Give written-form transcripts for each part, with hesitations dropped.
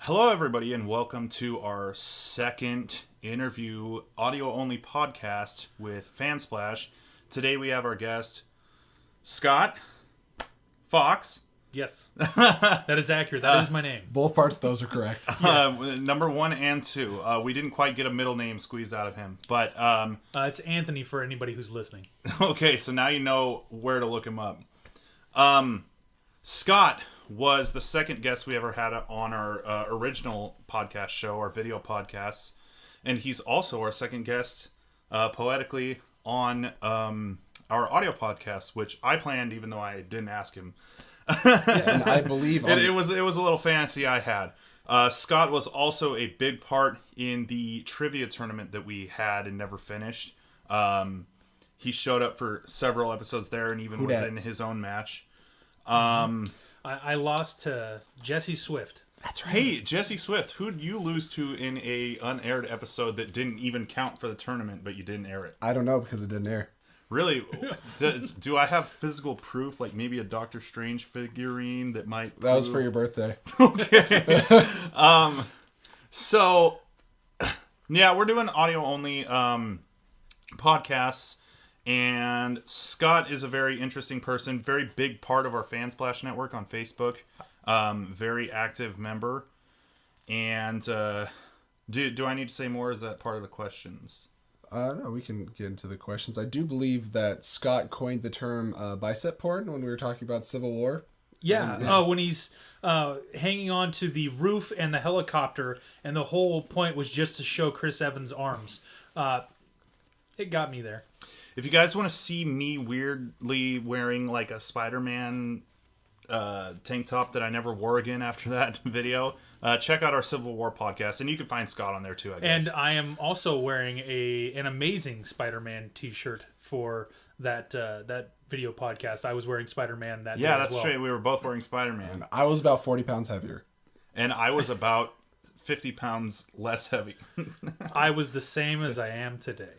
Hello, everybody, and welcome to our second interview audio-only podcast with FanSplash. Today we have our guest, Scott Fox. Yes, that is accurate. That is my name. Both parts of those are correct. Number 1 and 2. We didn't quite get a middle name squeezed out of him, but... It's Anthony for anybody who's listening. Okay, so now you know where to look him up. Scott was the second guest we ever had on our original podcast show, our video podcasts. And he's also our second guest, poetically, on our audio podcast, which I planned even though I didn't ask him. And I believe... It was a little fantasy I had. Scott was also a big part in the trivia tournament that we had and never finished. He showed up for several episodes there and even was in his own match. I lost to Jesse Swift. That's right. Hey, Jesse Swift, who'd you lose to in a unaired episode that didn't even count for the tournament, but you didn't air it? I don't know because it didn't air. Really? Do I have physical proof, like maybe a Doctor Strange figurine that might... That was for your birthday. Okay. So, yeah, we're doing audio-only podcasts. And Scott is a very interesting person, very big part of our FanSplash network on Facebook, very active member. And do I need to say more? Is that part of the questions? No, we can get into the questions. I do believe that Scott coined the term bicep porn when we were talking about Civil War. Yeah. When he's hanging on to the roof and the helicopter, and the whole point was just to show Chris Evans' arms. It got me there. If you guys want to see me weirdly wearing like a Spider-Man tank top that I never wore again after that video, check out our Civil War podcast, and you can find Scott on there too, I guess. And I am also wearing an amazing Spider-Man t-shirt for that video podcast. I was wearing Spider-Man that day that's as well. straight. We were both wearing Spider-Man. And I was about 40 pounds heavier. And I was about 50 pounds less heavy. I was the same as I am today.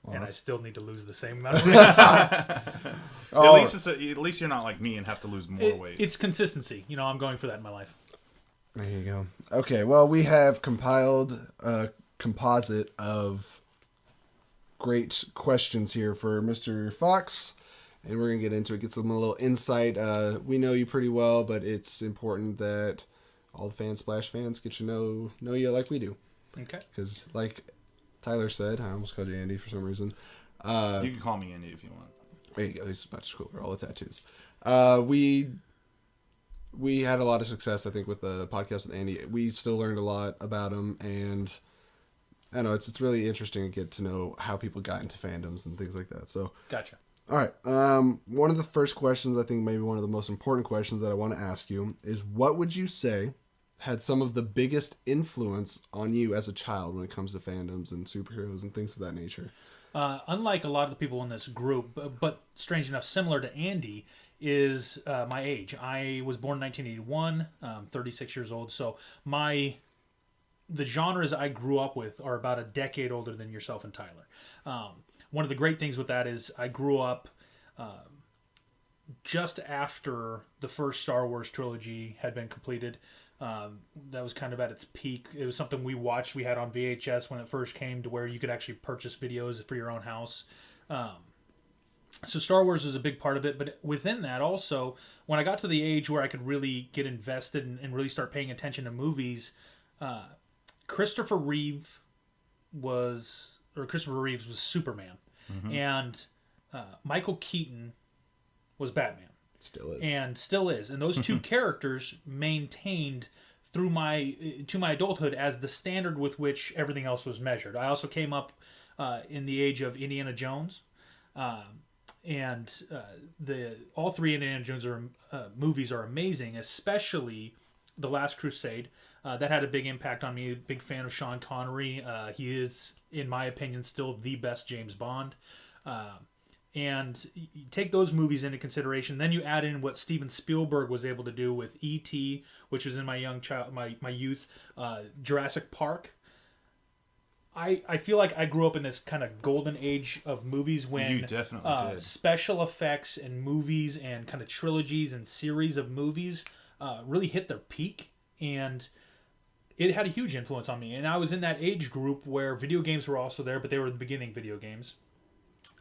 Well, and I still need to lose the same amount of weight. At least you're not like me and have to lose more weight. It's consistency. I'm going for that in my life. There you go. Okay, well, we have compiled a composite of great questions here for Mr. Fox, and we're going to get into it, get some little insight. We know you pretty well, but it's important that all the FanSplash fans get to know you like we do. Okay. Because, like Tyler said, I almost called you Andy for some reason. You can call me Andy if you want. There you go. He's much cooler. All the tattoos. We had a lot of success, I think, with the podcast with Andy. We still learned a lot about him, and I know it's really interesting to get to know how people got into fandoms and things like that. So, gotcha. All right. One of the first questions, I think maybe one of the most important questions that I want to ask you is, what would you say had some of the biggest influence on you as a child when it comes to fandoms and superheroes and things of that nature? Unlike a lot of the people in this group, but strange enough, similar to Andy, is my age. I was born in 1981, 36 years old. So the genres I grew up with are about a decade older than yourself and Tyler. One of the great things with that is I grew up just after the first Star Wars trilogy had been completed. That was kind of at its peak. It was something we watched. We had on VHS when it first came to where you could actually purchase videos for your own house. So Star Wars was a big part of it. But within that also, when I got to the age where I could really get invested and really start paying attention to movies, Christopher Reeves was Superman. Mm-hmm. And Michael Keaton was Batman. Still is. And those two characters maintained to my adulthood as the standard with which everything else was measured. I also came up in the age of Indiana Jones. And all three Indiana Jones movies are amazing, especially The Last Crusade. That had a big impact on me. Big fan of Sean Connery. He is, in my opinion, still the best James Bond. And you take those movies into consideration. Then you add in what Steven Spielberg was able to do with E.T., which was in my youth, Jurassic Park. I feel like I grew up in this kind of golden age of movies when you definitely did. Special effects and movies and kind of trilogies and series of movies really hit their peak. And it had a huge influence on me. And I was in that age group where video games were also there, but they were the beginning video games.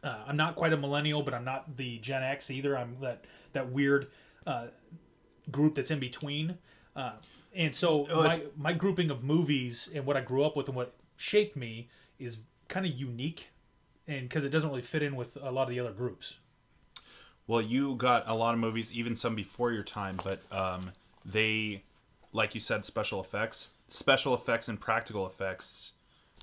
I'm not quite a millennial, but I'm not the Gen X either. I'm that weird group that's in between. And so my grouping of movies and what I grew up with and what shaped me is kind of unique, and because it doesn't really fit in with a lot of the other groups. Well, you got a lot of movies, even some before your time, but they, like you said, special effects and practical effects.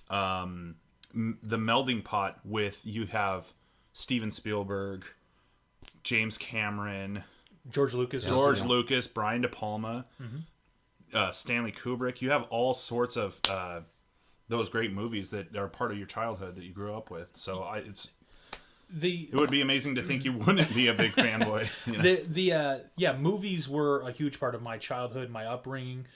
The melding pot with, you have Steven Spielberg, James Cameron, George Lucas, Brian De Palma, Stanley Kubrick. You have all sorts of those great movies that are part of your childhood that you grew up with. So it would be amazing to think you wouldn't be a big fanboy. You know? Movies were a huge part of my childhood, my upbringing.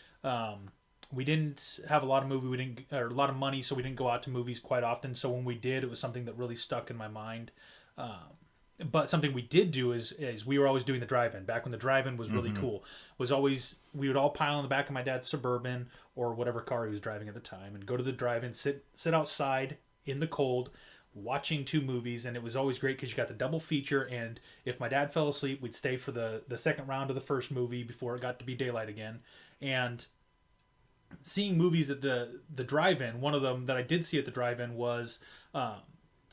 We didn't have a lot of a lot of money, so we didn't go out to movies quite often. So when we did, it was something that really stuck in my mind. But something we did do is we were always doing the drive-in. Back when the drive-in was really cool, we would all pile in the back of my dad's Suburban or whatever car he was driving at the time, and go to the drive-in, sit outside in the cold, watching two movies. And it was always great because you got the double feature. And if my dad fell asleep, we'd stay for the second round of the first movie before it got to be daylight again. And seeing movies at the drive-in, one of them that I did see at the drive-in was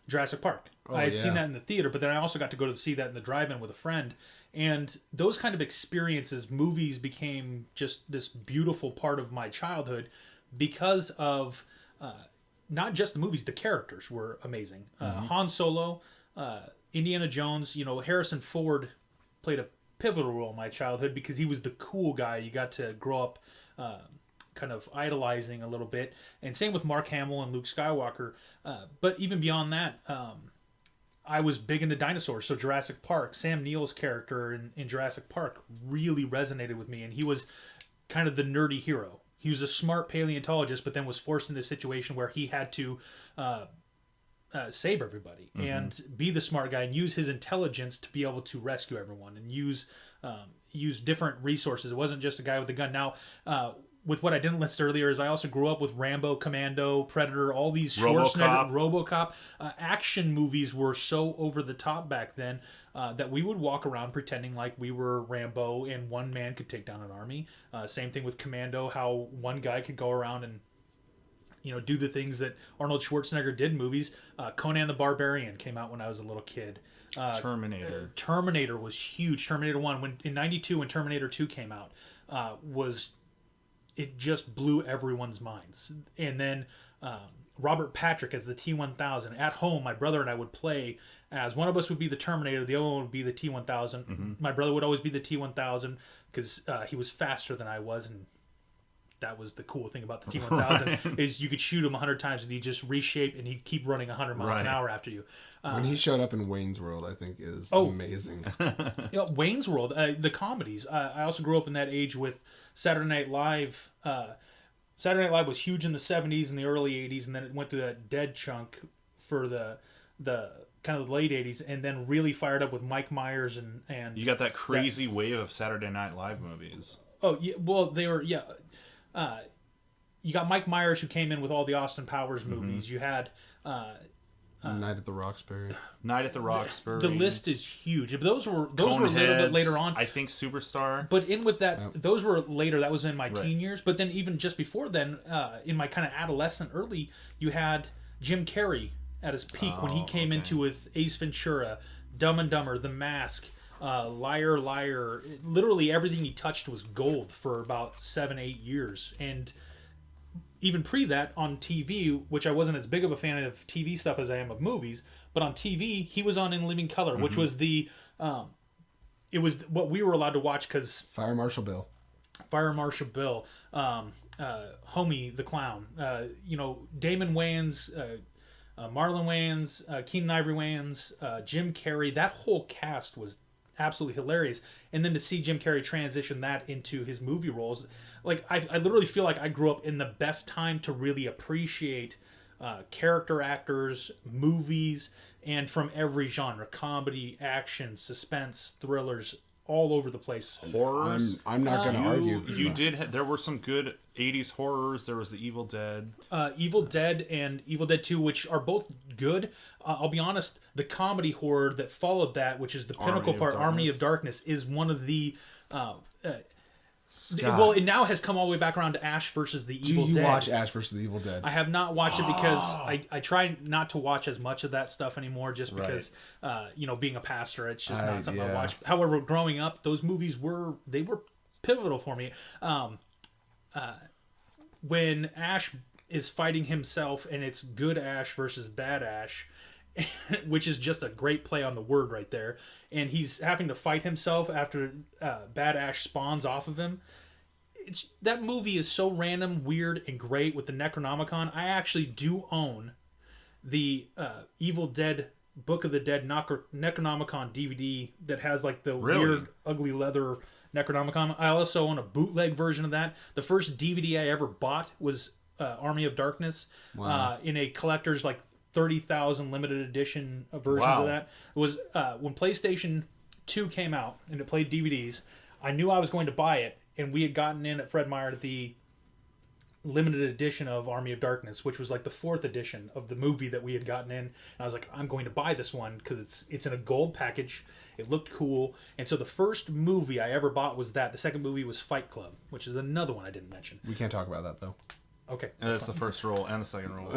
Jurassic Park. I had seen that in the theater, but then I also got to go to see that in the drive-in with a friend. And those kind of experiences, movies became just this beautiful part of my childhood because of not just the movies, the characters were amazing. Han Solo, Indiana Jones, Harrison Ford played a pivotal role in my childhood because he was the cool guy you got to grow up kind of idolizing a little bit. And same with Mark Hamill and Luke Skywalker. But even beyond that, I was big into dinosaurs. So Jurassic Park, Sam Neill's character in Jurassic Park really resonated with me. And he was kind of the nerdy hero. He was a smart paleontologist, but then was forced into a situation where he had to save everybody and be the smart guy and use his intelligence to be able to rescue everyone and use different resources. It wasn't just a guy with a gun. Now, with what I didn't list earlier is I also grew up with Rambo, Commando, Predator, all these RoboCop. Action movies were so over the top back then that we would walk around pretending like we were Rambo and one man could take down an army. Same thing with Commando, how one guy could go around and do the things that Arnold Schwarzenegger did in movies. Conan the Barbarian came out when I was a little kid. Terminator was huge. Terminator 1, in 92 when Terminator 2 came out, it just blew everyone's minds. And then Robert Patrick as the T-1000. At home, my brother and I would play as one of us would be the Terminator, the other one would be the T-1000. My brother would always be the T-1000 because he was faster than I was, and that was the cool thing about the T-1000 is you could shoot him 100 times and he'd just reshape and he'd keep running 100 miles an hour after you. When he showed up in Wayne's World, I think is amazing. Wayne's World, the comedies. I also grew up in that age with Saturday Night Live. Saturday Night Live was huge in the 70s and the early 80s, and then it went through that dead chunk for the kind of the late 80s, and then really fired up with Mike Myers and you got that crazy wave of Saturday Night Live movies. Oh yeah, well they were you got Mike Myers who came in with all the Austin Powers movies. You had Night at the Roxbury. The list is huge. Those were a little bit later on. I think Superstar. But in with that, those were later. That was in my teen years. But then even just before then, in my kind of adolescent early, you had Jim Carrey at his peak when he came into with Ace Ventura, Dumb and Dumber, The Mask, Liar Liar. Literally everything he touched was gold for about 7-8 years. And even pre that on TV, which I wasn't as big of a fan of TV stuff as I am of movies, but on TV he was on In Living Color, which was it was what we were allowed to watch because Fire Marshal Bill, Homie the Clown, Damon Wayans, Marlon Wayans, Keenan Ivory Wayans, Jim Carrey. That whole cast was absolutely hilarious. And then to see Jim Carrey transition that into his movie roles, like I literally feel like I grew up in the best time to really appreciate character actors, movies, and from every genre: comedy, action, suspense, thrillers. all over the place. Horrors. I'm not going to argue. You did. There were some good '80s horrors. There was the Evil Dead. Evil Dead and Evil Dead 2, which are both good. I'll be honest, the comedy horror that followed that, which is the pinnacle part, Army of Darkness, is one of the... well, it now has come all the way back around to Ash versus the Evil Dead. Do you watch Ash versus the Evil Dead? I have not watched it because I try not to watch as much of that stuff anymore, just because, being a pastor, it's just not something I watch. However, growing up, those movies were pivotal for me. When Ash is fighting himself, and it's good Ash versus bad Ash, which is just a great play on the word right there, and he's having to fight himself after bad Ash spawns off of him. That movie is so random, weird, and great with the Necronomicon. I actually do own the Evil Dead Book of the Dead Necronomicon DVD that has like the weird, ugly leather Necronomicon. I also own a bootleg version of that. The first DVD I ever bought was Army of Darkness in a collector's like 30,000 limited edition versions of that. It was when PlayStation 2 came out and it played DVDs. I knew I was going to buy it, and we had gotten in at Fred Meyer at the limited edition of Army of Darkness, which was like the 4th edition of the movie that we had gotten in. And I was like, I'm going to buy this one because it's in a gold package. It looked cool. And so the first movie I ever bought was that. The second movie was Fight Club, which is another one I didn't mention. We can't talk about that though. Okay. And that's the first rule and the second rule.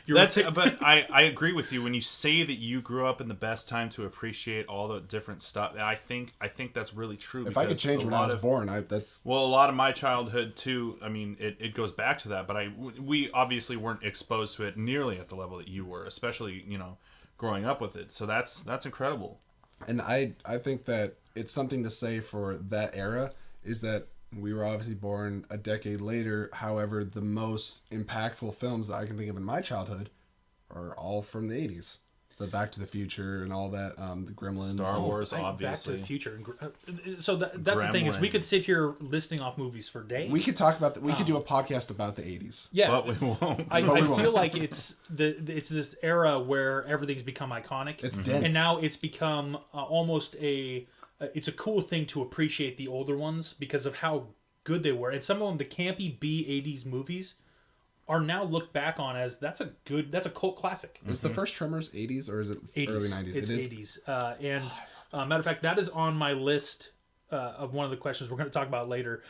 But I agree with you when you say that you grew up in the best time to appreciate all the different stuff. I think that's really true. If I could change when I was born, that's... Well, a lot of my childhood too. I mean, it goes back to that. But we obviously weren't exposed to it nearly at the level that you were, especially growing up with it. So that's incredible. And I think that it's something to say for that era is that we were obviously born a decade later. However, the most impactful films that I can think of in my childhood are all from the 80s. The Back to the Future and all that, the Gremlins. Star Wars, obviously. Back to the Future. So that's the thing is we could sit here listing off movies for days. We could talk about we could do a podcast about the 80s. Yeah. But we won't. I feel like it's this era where everything's become iconic. It's dense. And now it's become almost it's a cool thing to appreciate the older ones because of how good they were. And some of them, the campy B-80s movies, are now looked back on as that's a cult classic. Is the first Tremors 80s or is it 80s. early 90s? It's 80s. And matter of fact, that is on my list of one of the questions we're going to talk about later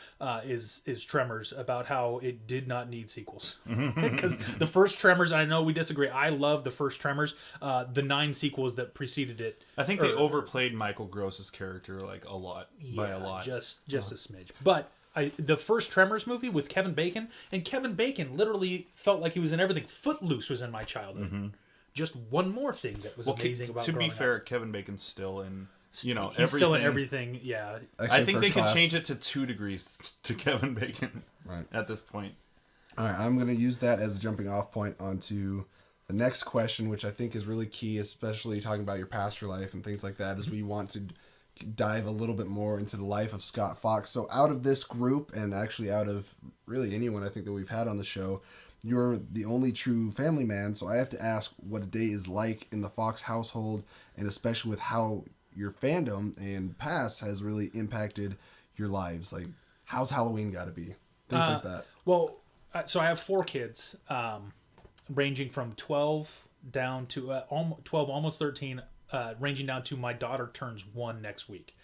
is Tremors, about how it did not need sequels. Because the first Tremors, and I know we disagree, I love the first Tremors. The 9 sequels that preceded it. I think they overplayed Michael Gross's character like a lot, by a lot. Just a smidge. But the first Tremors movie with Kevin Bacon, and Kevin Bacon literally felt like he was in everything. Footloose was in my childhood. Mm-hmm. Just one more thing that was amazing about growing up. To be fair, Kevin Bacon's still in... He's everything. Still in everything, yeah. Actually, I think they can change it to 2 degrees to Kevin Bacon at this point. All right, I'm going to use that as a jumping off point onto the next question, which I think is really key, especially talking about your pastor life and things like that, as we want to dive a little bit more into the life of Scott Fox. So out of this group, and actually out of really anyone I think that we've had on the show, you're the only true family man. So I have to ask what a day is like in the Fox household, and especially with how your fandom and past has really impacted your lives. Like, how's Halloween got to be? Things like that. Well, so I have 4 kids, ranging from 12 down to 12, almost 13, ranging down to my daughter turns 1 next week.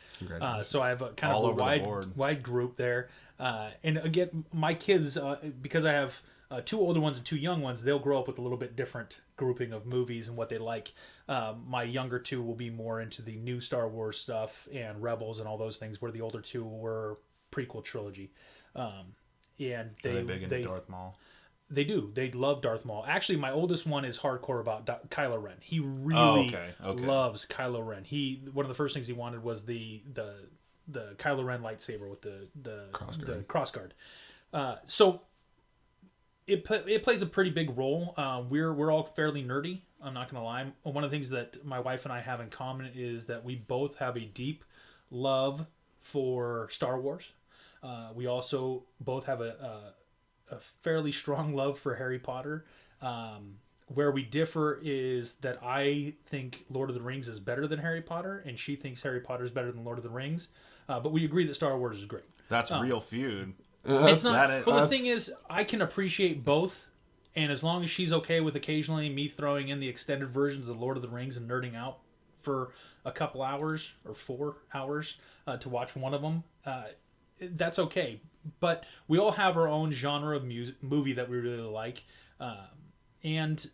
So I have a kind of a wide group there. And again, my kids, because I have 2 older ones and 2 young ones, they'll grow up with a little bit different grouping of movies and what they like. My younger 2 will be more into the new Star Wars stuff and Rebels and all those things, where the older 2 were prequel trilogy. And Are they big into Darth Maul? They do. They love Darth Maul. Actually, my oldest one is hardcore about Kylo Ren. He really loves Kylo Ren. One of the first things he wanted was the Kylo Ren lightsaber with the crossguard. So it plays a pretty big role. We're all fairly nerdy. I'm not gonna lie. One of the things that my wife and I have in common is that we both have a deep love for Star Wars. We also both have a fairly strong love for Harry Potter. Where we differ is that I think Lord of the Rings is better than Harry Potter, and she thinks Harry Potter is better than Lord of the Rings. But we agree that Star Wars is great. That's a real feud. It's not. that Well, the thing is, I can appreciate both, and as long as she's okay with occasionally me throwing in the extended versions of Lord of the Rings and nerding out for a couple hours or 4 hours to watch one of them, that's okay. But we all have our own genre of movie that we really like, and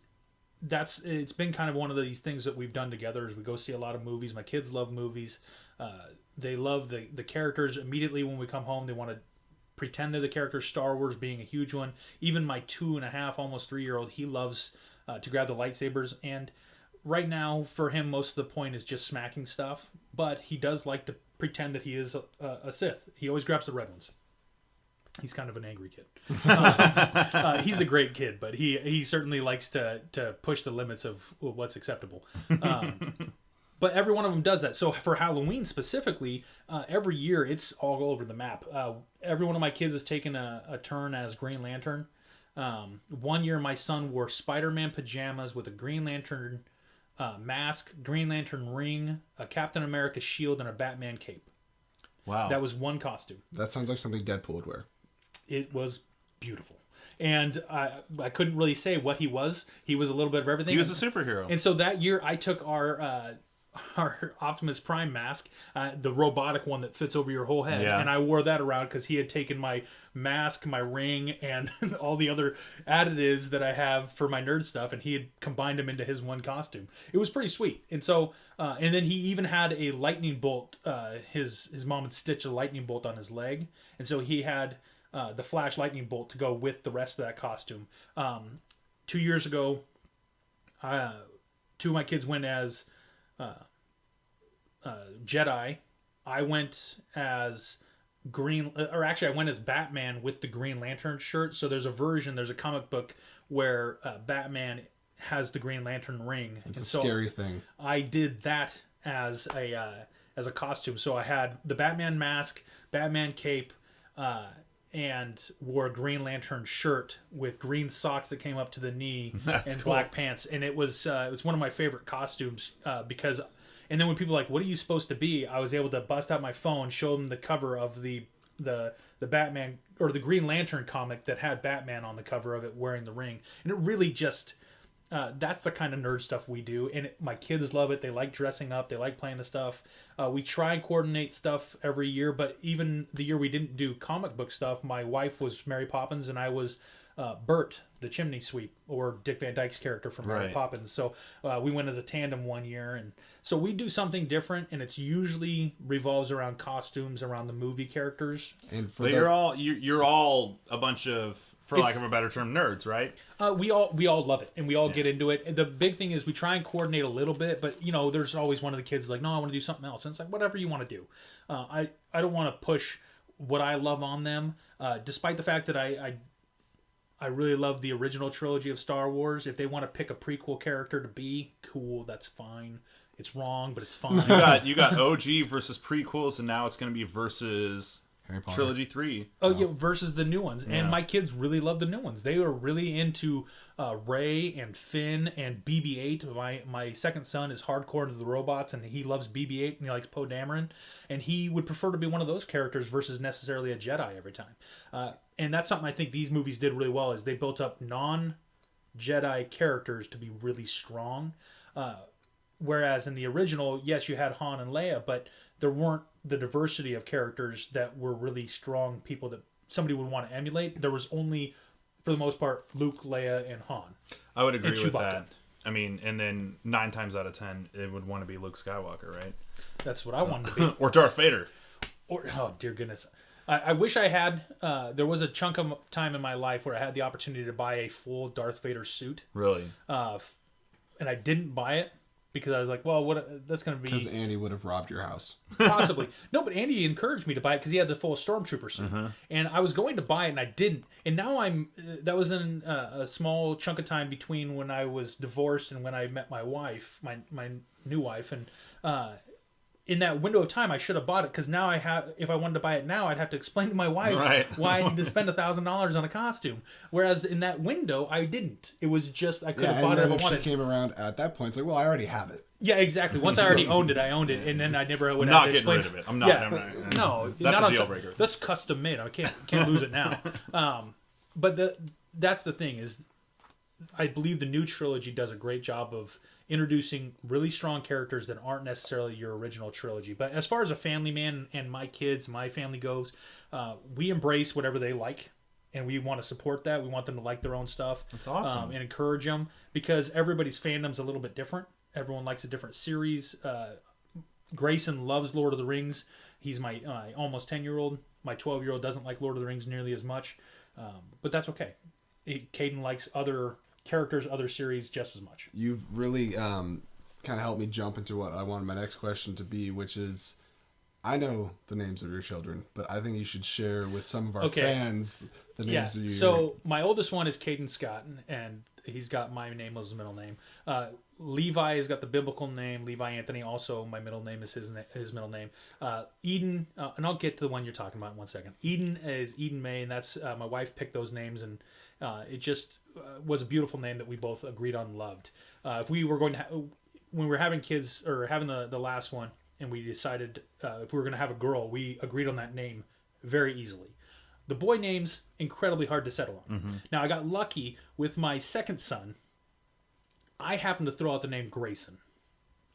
it's been kind of one of these things that we've done together. Is we go see a lot of movies. My kids love movies. They love the characters. Immediately when we come home, they want to pretend they're the characters. Star Wars being a huge one. Even my 2.5, almost 3-year-old, he loves to grab the lightsabers. And right now, for him, most of the point is just smacking stuff. But he does like to pretend that he is a Sith. He always grabs the red ones. He's kind of an angry kid. He's a great kid, but he certainly likes to push the limits of what's acceptable. But every one of them does that. So for Halloween specifically, every year it's all over the map. Every one of my kids has taken a turn as Green Lantern. One year my son wore Spider-Man pajamas with a Green Lantern mask, Green Lantern ring, a Captain America shield, and a Batman cape. Wow. That was one costume. That sounds like something Deadpool would wear. It was beautiful. And I couldn't really say what he was. He was a little bit of everything. He was a superhero. And so that year I took our Optimus Prime mask, the robotic one that fits over your whole head. Yeah. And I wore that around because he had taken my mask, my ring, and all the other additives that I have for my nerd stuff, and he had combined them into his one costume. It was pretty sweet. And so, and then he even had a lightning bolt. His mom had stitched a lightning bolt on his leg. And so he had the Flash lightning bolt to go with the rest of that costume. 2 years ago, 2 of my kids went as Jedi. I went as I went as Batman with the Green Lantern shirt. So there's a comic book where Batman has the Green Lantern ring. It's a scary thing. I did that as a costume. So I had the Batman mask, Batman cape, and wore a Green Lantern shirt with green socks that came up to the knee and cool. black pants. And it was one of my favorite costumes because. And then when people are like, what are you supposed to be? I was able to bust out my phone, show them the cover of the Batman or the Green Lantern comic that had Batman on the cover of it wearing the ring. And it really just, that's the kind of nerd stuff we do. And my kids love it. They like dressing up. They like playing the stuff. We try and coordinate stuff every year. But even the year we didn't do comic book stuff, my wife was Mary Poppins and I was Bert, the chimney sweep, or Dick Van Dyke's character from Mary Poppins. So we went as a tandem one year, and so we do something different, and it's usually revolves around costumes, around the movie characters. And you're all a bunch of, for lack of a better term, nerds, right? We all love it, and we all get into it. And the big thing is we try and coordinate a little bit, but there's always one of the kids like, no, I want to do something else. And it's like, whatever you want to do. I don't want to push what I love on them, despite the fact that I really love the original trilogy of Star Wars. If they want to pick a prequel character to be, cool, that's fine. It's wrong, but it's fine. You got OG versus prequels, and now it's going to be versus Harry Potter. Trilogy 3. Oh, yeah, versus the new ones. And my kids really love the new ones. They are really into Rey and Finn and BB-8. My second son is hardcore into the robots, and he loves BB-8, and he likes Poe Dameron. And he would prefer to be one of those characters versus necessarily a Jedi every time. And that's something I think these movies did really well, is they built up non-Jedi characters to be really strong. Whereas in the original, yes, you had Han and Leia, but there weren't the diversity of characters that were really strong people that somebody would want to emulate. There was only, for the most part, Luke, Leia, and Han. I would agree with that. I mean, and then 9 times out of 10, it would want to be Luke Skywalker, right? That's what I wanted to be. Or Darth Vader. Or, oh, dear goodness. I wish I had, there was a chunk of time in my life where I had the opportunity to buy a full Darth Vader suit. Really? And I didn't buy it because I was like, well, what? That's going to be... Because Andy would have robbed your house. Possibly. No, but Andy encouraged me to buy it because he had the full Stormtrooper suit. And I was going to buy it and I didn't. And now that was in a small chunk of time between when I was divorced and when I met my wife, my new wife. And in that window of time, I should have bought it because now if I wanted to buy it now, I'd have to explain to my wife why I need to spend $1,000 on a costume. Whereas in that window, I didn't. It was just I could have bought it if I wanted. If she came around at that point, it's like, well, I already have it. Yeah, exactly. Once I alreed it, I owned it, and then I never would I'm have to explain. not getting rid of it. I'm not. Yeah, I'm not no, that's not a deal breaker. That's custom made. I can't lose it now. But that's the thing is, I believe the new trilogy does a great job of introducing really strong characters that aren't necessarily your original trilogy. But as far as a family man and my kids, my family goes, we embrace whatever they like. And we want to support that. We want them to like their own stuff. That's awesome. And encourage them because everybody's fandom's a little bit different. Everyone likes a different series. Grayson loves Lord of the Rings. He's my almost 10-year-old. My 12-year-old doesn't like Lord of the Rings nearly as much. But that's okay. Caden likes other characters, other series just as much. You've really kind of helped me jump into what I wanted my next question to be, which is, I know the names of your children, but I think you should share with some of our fans the names of your... So my oldest one is Caden Scott, and he's got my name as his middle name. Levi has got the biblical name, Levi Anthony. Also, my middle name is his middle name. Eden, and I'll get to the one you're talking about in 1 second. Eden is Eden May, and that's my wife picked those names, and it just was a beautiful name that we both agreed on and loved. If we were going to, when we were having kids, or having the last one, and we decided if we were going to have a girl, we agreed on that name very easily. The boy name's incredibly hard to settle on. Mm-hmm. Now, I got lucky with my second son. I happened to throw out the name Grayson.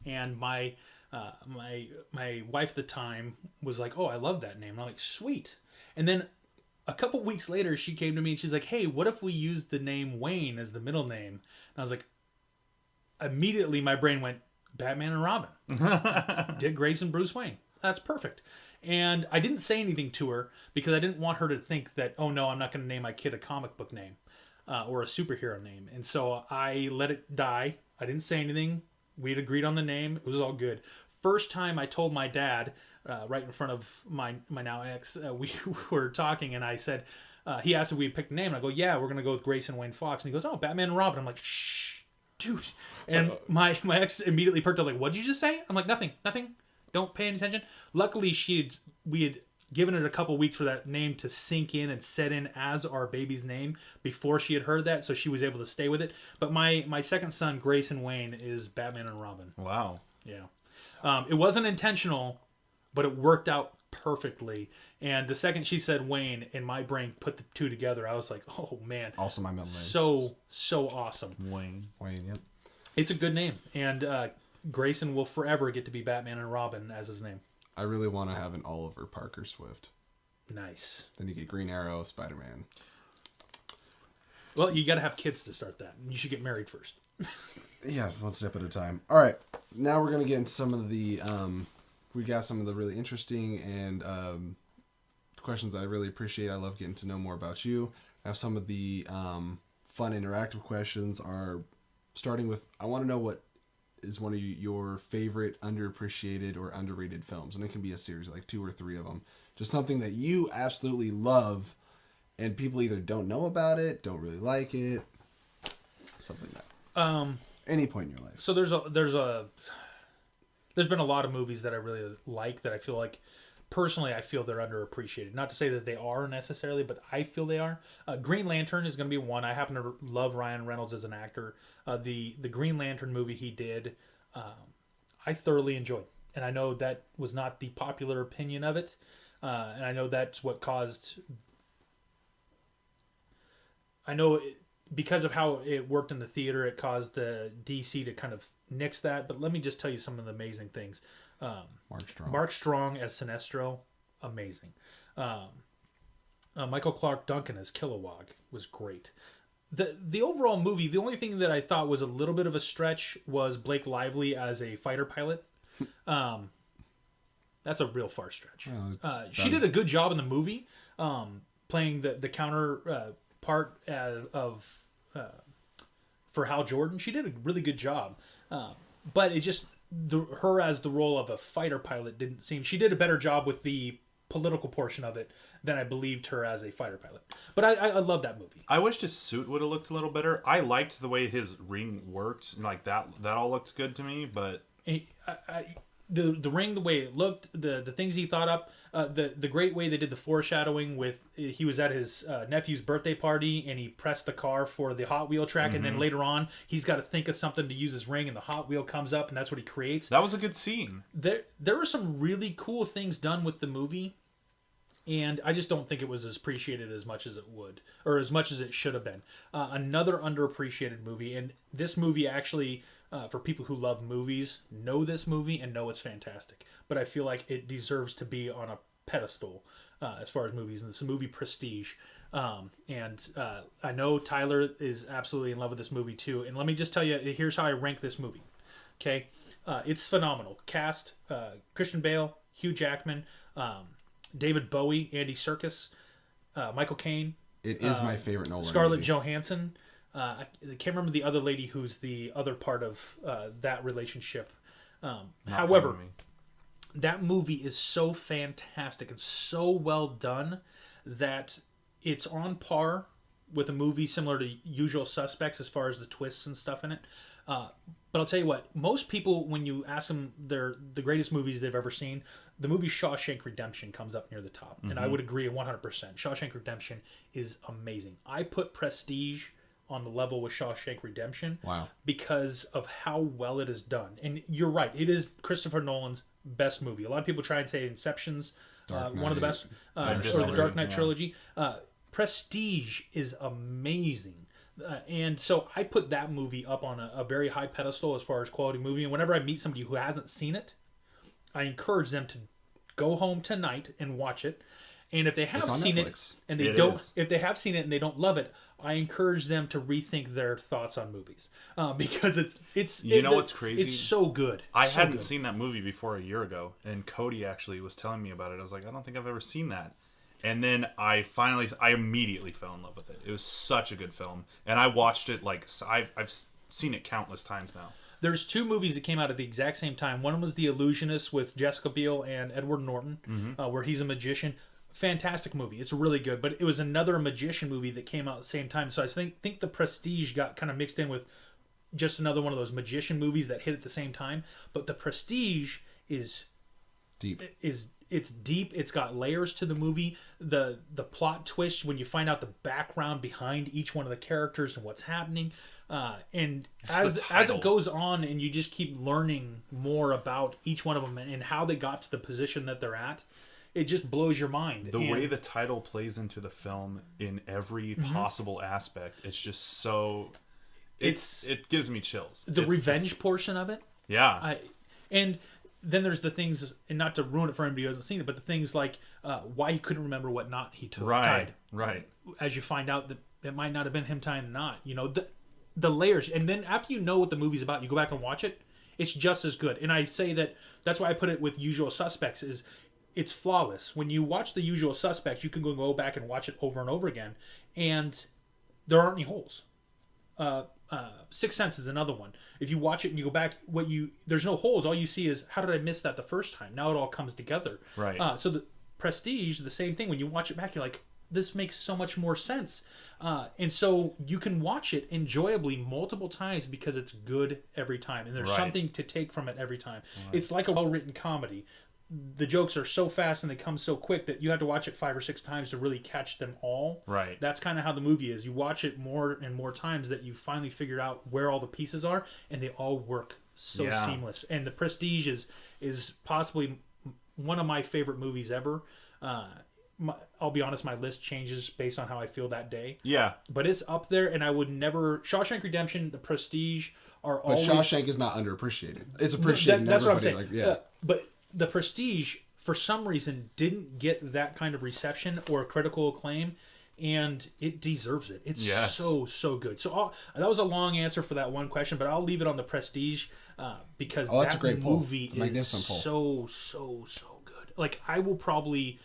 And my wife at the time was like, oh, I love that name. And I'm like, sweet. And then a couple weeks later, she came to me and she's like, hey, what if we used the name Wayne as the middle name? And I was like, immediately my brain went, Batman and Robin. Dick Grayson, Bruce Wayne. That's perfect. And I didn't say anything to her because I didn't want her to think that, oh no, I'm not going to name my kid a comic book name or a superhero name. And so I let it die. I didn't say anything. We'd agreed on the name. It was all good. First time I told my dad, right in front of my now ex, we were talking and I said, he asked if we had picked a name. And I go, yeah, we're going to go with Grayson Wayne Fox. And he goes, oh, Batman and Robin. I'm like, shh, dude. And my ex immediately perked up like, what'd you just say? I'm like, nothing. Don't pay any attention. Luckily, we had given it a couple weeks for that name to sink in and set in as our baby's name before she had heard that, so she was able to stay with it. But my second son, Grayson Wayne, is Batman and Robin. Wow. Yeah. It wasn't intentional, but it worked out perfectly. And the second she said Wayne, and my brain put the two together, I was like, oh man. Also my middle name. So awesome. Wayne, yep. It's a good name. And Grayson will forever get to be Batman and Robin as his name. I really want to have an Oliver Parker Swift. Nice. Then you get Green Arrow, Spider-Man. Well, you got to have kids to start that. You should get married first. Yeah, one step at a time. All right, now we're gonna get into some of the. We got some of the really interesting and questions I really appreciate. I love getting to know more about you. I have some of the fun interactive questions. Are starting with, I want to know what is one of your favorite underappreciated or underrated films, and it can be a series, like 2 or 3 of them. Just something that you absolutely love, and people either don't know about it, don't really like it, something like that. Any point in your life. So there's been a lot of movies that I really like that I feel like, personally, I feel they're underappreciated. Not to say that they are necessarily, but I feel they are. Green Lantern is going to be one. I happen to love Ryan Reynolds as an actor. The Green Lantern movie he did, I thoroughly enjoyed. And I know that was not the popular opinion of it. And I know that's what caused... because of how it worked in the theater, it caused the DC to kind of nix that. But let me just tell you some of the amazing things. Mark Strong as Sinestro, amazing. Michael Clark Duncan as Kilowog was great. The overall movie, the only thing that I thought was a little bit of a stretch was Blake Lively as a fighter pilot. That's a real far stretch. She did a good job in the movie, playing the counter part of for Hal Jordan. She did a really good job, but it just her as the role of a fighter pilot didn't seem. She did a better job with the political portion of it than I believed her as a fighter pilot. But I love that movie. I wished his suit would have looked a little better. I liked the way his ring worked, and like that all looked good to me. But the ring, the way it looked, the things he thought up, the great way they did the foreshadowing with he was at his nephew's birthday party and he pressed the car for the Hot Wheel track, and then later on he's got to think of something to use his ring, and the Hot Wheel comes up, and that's what he creates. That was a good scene. There were some really cool things done with the movie, and I just don't think it was as appreciated as much as it would, or as much as it should have been. Another underappreciated movie, and this movie actually, for people who love movies, know this movie and know it's fantastic. But I feel like it deserves to be on a pedestal as far as movies, and it's a movie Prestige. I know Tyler is absolutely in love with this movie too. And let me just tell you, here's how I rank this movie. Okay, it's phenomenal. Cast: Christian Bale, Hugh Jackman, David Bowie, Andy Serkis, Michael Caine. It is my favorite Nolan Scarlett movie. Johansson. I can't remember the other lady who's the other part of that relationship. However, that movie is so fantastic and so well done that it's on par with a movie similar to Usual Suspects as far as the twists and stuff in it. But I'll tell you what, most people, when you ask them the greatest movies they've ever seen, the movie Shawshank Redemption comes up near the top. And I would agree 100%. Shawshank Redemption is amazing. I put Prestige on the level with Shawshank Redemption. Wow. Because of how well it is done. And you're right, it is Christopher Nolan's best movie. A lot of people try and say Inception's one of the best, or the Dark Knight trilogy. Prestige is amazing. And so I put that movie up on a very high pedestal as far as quality movie. And whenever I meet somebody who hasn't seen it, I encourage them to go home tonight and watch it. And if they have seen Netflix. it and they don't, if they have seen it and they don't love it, I encourage them to rethink their thoughts on movies because it's what's crazy? It's so good. I hadn't seen that movie before a year ago, and Cody actually was telling me about it. I was like, I don't think I've ever seen that. And then I immediately fell in love with it. It was such a good film, and I watched it I've seen it countless times now. There's two movies that came out at the exact same time. One was The Illusionist with Jessica Biel and Edward Norton, where he's a magician. Fantastic movie. It's really good. But it was another magician movie that came out at the same time. So I think The Prestige got kind of mixed in with just another one of those magician movies that hit at the same time. But The Prestige is deep. It's deep. It's got layers to the movie. The plot twist when you find out the background behind each one of the characters and what's happening. And as it goes on and you just keep learning more about each one of them and how they got to the position that they're at, it just blows your mind. The way the title plays into the film in every possible aspect, it's just so... It gives me chills. The revenge portion of it. Yeah. And then there's the things, and not to ruin it for anybody who hasn't seen it, but the things like why he couldn't remember what knot he tied. Right. As you find out that it might not have been him tying the knot. You know, the layers. And then after you know what the movie's about, you go back and watch it, it's just as good. And I say that's why I put it with Usual Suspects is... It's flawless. When you watch The Usual Suspects, you can go back and watch it over and over again, and there aren't any holes. Sixth Sense is another one. If you watch it and you go back, there's no holes. All you see is, how did I miss that the first time? Now it all comes together. Right. So the Prestige, the same thing. When you watch it back, you're like, this makes so much more sense. And so you can watch it enjoyably multiple times because it's good every time, and there's something to take from it every time. Right. It's like a well-written comedy. The jokes are so fast and they come so quick that you have to watch it 5 or 6 times to really catch them all. Right. That's kind of how the movie is. You watch it more and more times that you finally figure out where all the pieces are, and they all work so seamless. And The Prestige is possibly one of my favorite movies ever. I'll be honest, my list changes based on how I feel that day. Yeah. But it's up there, and I would never... Shawshank Redemption, The Prestige are always... But Shawshank is not underappreciated. It's appreciated. That's what I'm saying. But The Prestige, for some reason, didn't get that kind of reception or critical acclaim, and it deserves it. It's so good. So that was a long answer for that one question, but I'll leave it on The Prestige because that's that a great movie is so good. Like, I will probably...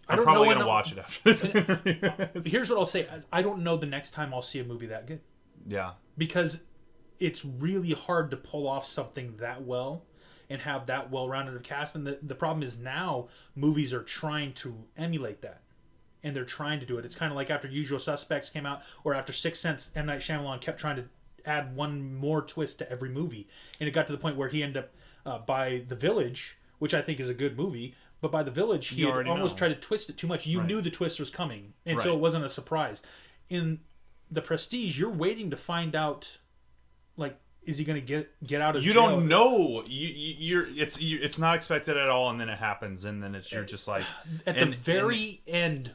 I'm probably going to watch it after this interview. Here's what I'll say. I don't know the next time I'll see a movie that good. Yeah. Because it's really hard to pull off something that well and have that well-rounded of cast. And the problem is now movies are trying to emulate that. And they're trying to do it. It's kind of like after Usual Suspects came out, or after Sixth Sense, M. Night Shyamalan kept trying to add one more twist to every movie. And it got to the point where he ended up By The Village, which I think is a good movie, but by The Village, he had almost tried to twist it too much. You knew the twist was coming, and so it wasn't a surprise. In The Prestige, you're waiting to find out, like, is he going to get out of jail? You don't know. It's not expected at all, and then it happens, and then you're just like... At the very end...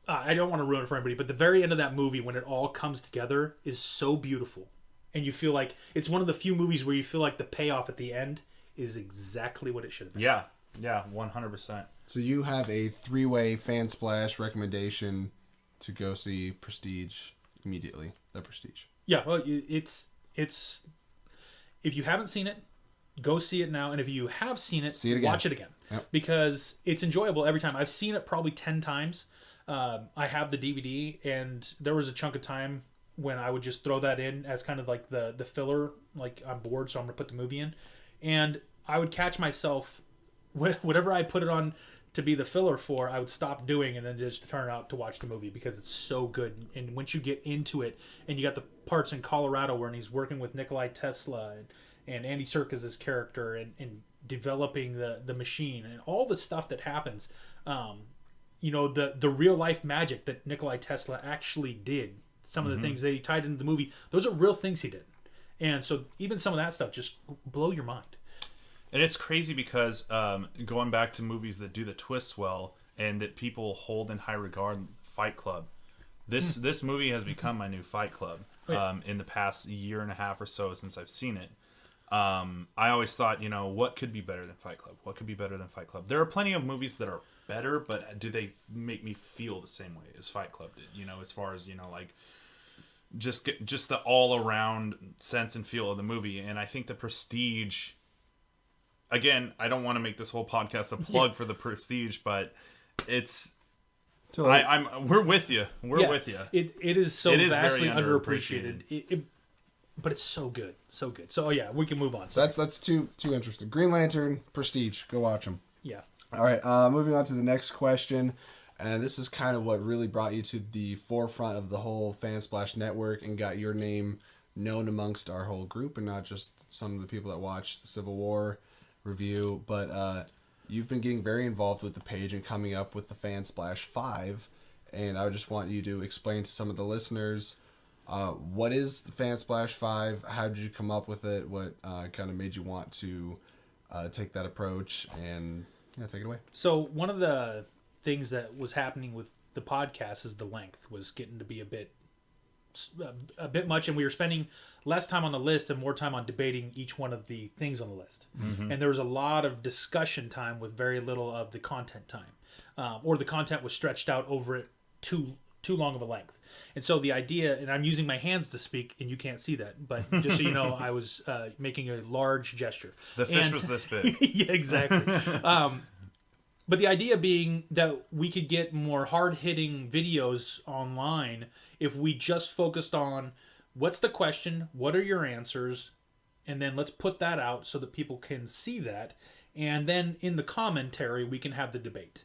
I don't want to ruin it for anybody, but the very end of that movie, when it all comes together, is so beautiful. And you feel like... It's one of the few movies where you feel like the payoff at the end is exactly what it should have been. Yeah, 100%. So you have a 3-way fan splash recommendation to go see Prestige immediately. The Prestige. Yeah, well, it's if you haven't seen it, go see it now, and if you have seen it, watch it again. Yep. Because it's enjoyable every time. I've seen it probably 10 times. I have the DVD, and there was a chunk of time when I would just throw that in as kind of like the filler, like I'm bored, so I'm going to put the movie in. And I would catch myself, whatever I put it on to be the filler for, I would stop doing and then just turn out to watch the movie because it's so good. And once you get into it, and you got the parts in Colorado where he's working with Nikola Tesla and Andy Serkis' character and developing the machine and all the stuff that happens, the real life magic that Nikola Tesla actually did, some of the things they tied into the movie, those are real things he did. And so even some of that stuff just blow your mind. And it's crazy because going back to movies that do the twist well and that people hold in high regard, Fight Club. This movie has become my new Fight Club in the past year and a half or so since I've seen it. I always thought, what could be better than Fight Club? What could be better than Fight Club? There are plenty of movies that are better, but do they make me feel the same way as Fight Club did? As far as, like just the all around sense and feel of the movie. And I think The Prestige... Again, I don't want to make this whole podcast a plug for The Prestige, but it's... So we're with you. We're with you. It is so vastly underappreciated. But it's so good. So good. So, we can move on. So that's too interesting. Green Lantern, Prestige. Go watch them. Yeah. All right, moving on to the next question. And this is kind of what really brought you to the forefront of the whole Fansplash network and got your name known amongst our whole group and not just some of the people that watch the Civil War review, but you've been getting very involved with the page and coming up with the Fansplash 5, and I just want you to explain to some of the listeners what is the Fansplash 5, how did you come up with it, what kind of made you want to take that approach, and take it away. So one of the things that was happening with the podcast is the length was getting to be a bit much, and we were spending less time on the list and more time on debating each one of the things on the list. And there was a lot of discussion time with very little of the content time, or the content was stretched out over too long of a length. And so the idea, and I'm using my hands to speak, and you can't see that, but just so you know, I was making a large gesture. The fish was this big. Yeah, exactly. But the idea being that we could get more hard-hitting videos online if we just focused on what's the question, what are your answers, and then let's put that out so that people can see that. And then in the commentary, we can have the debate.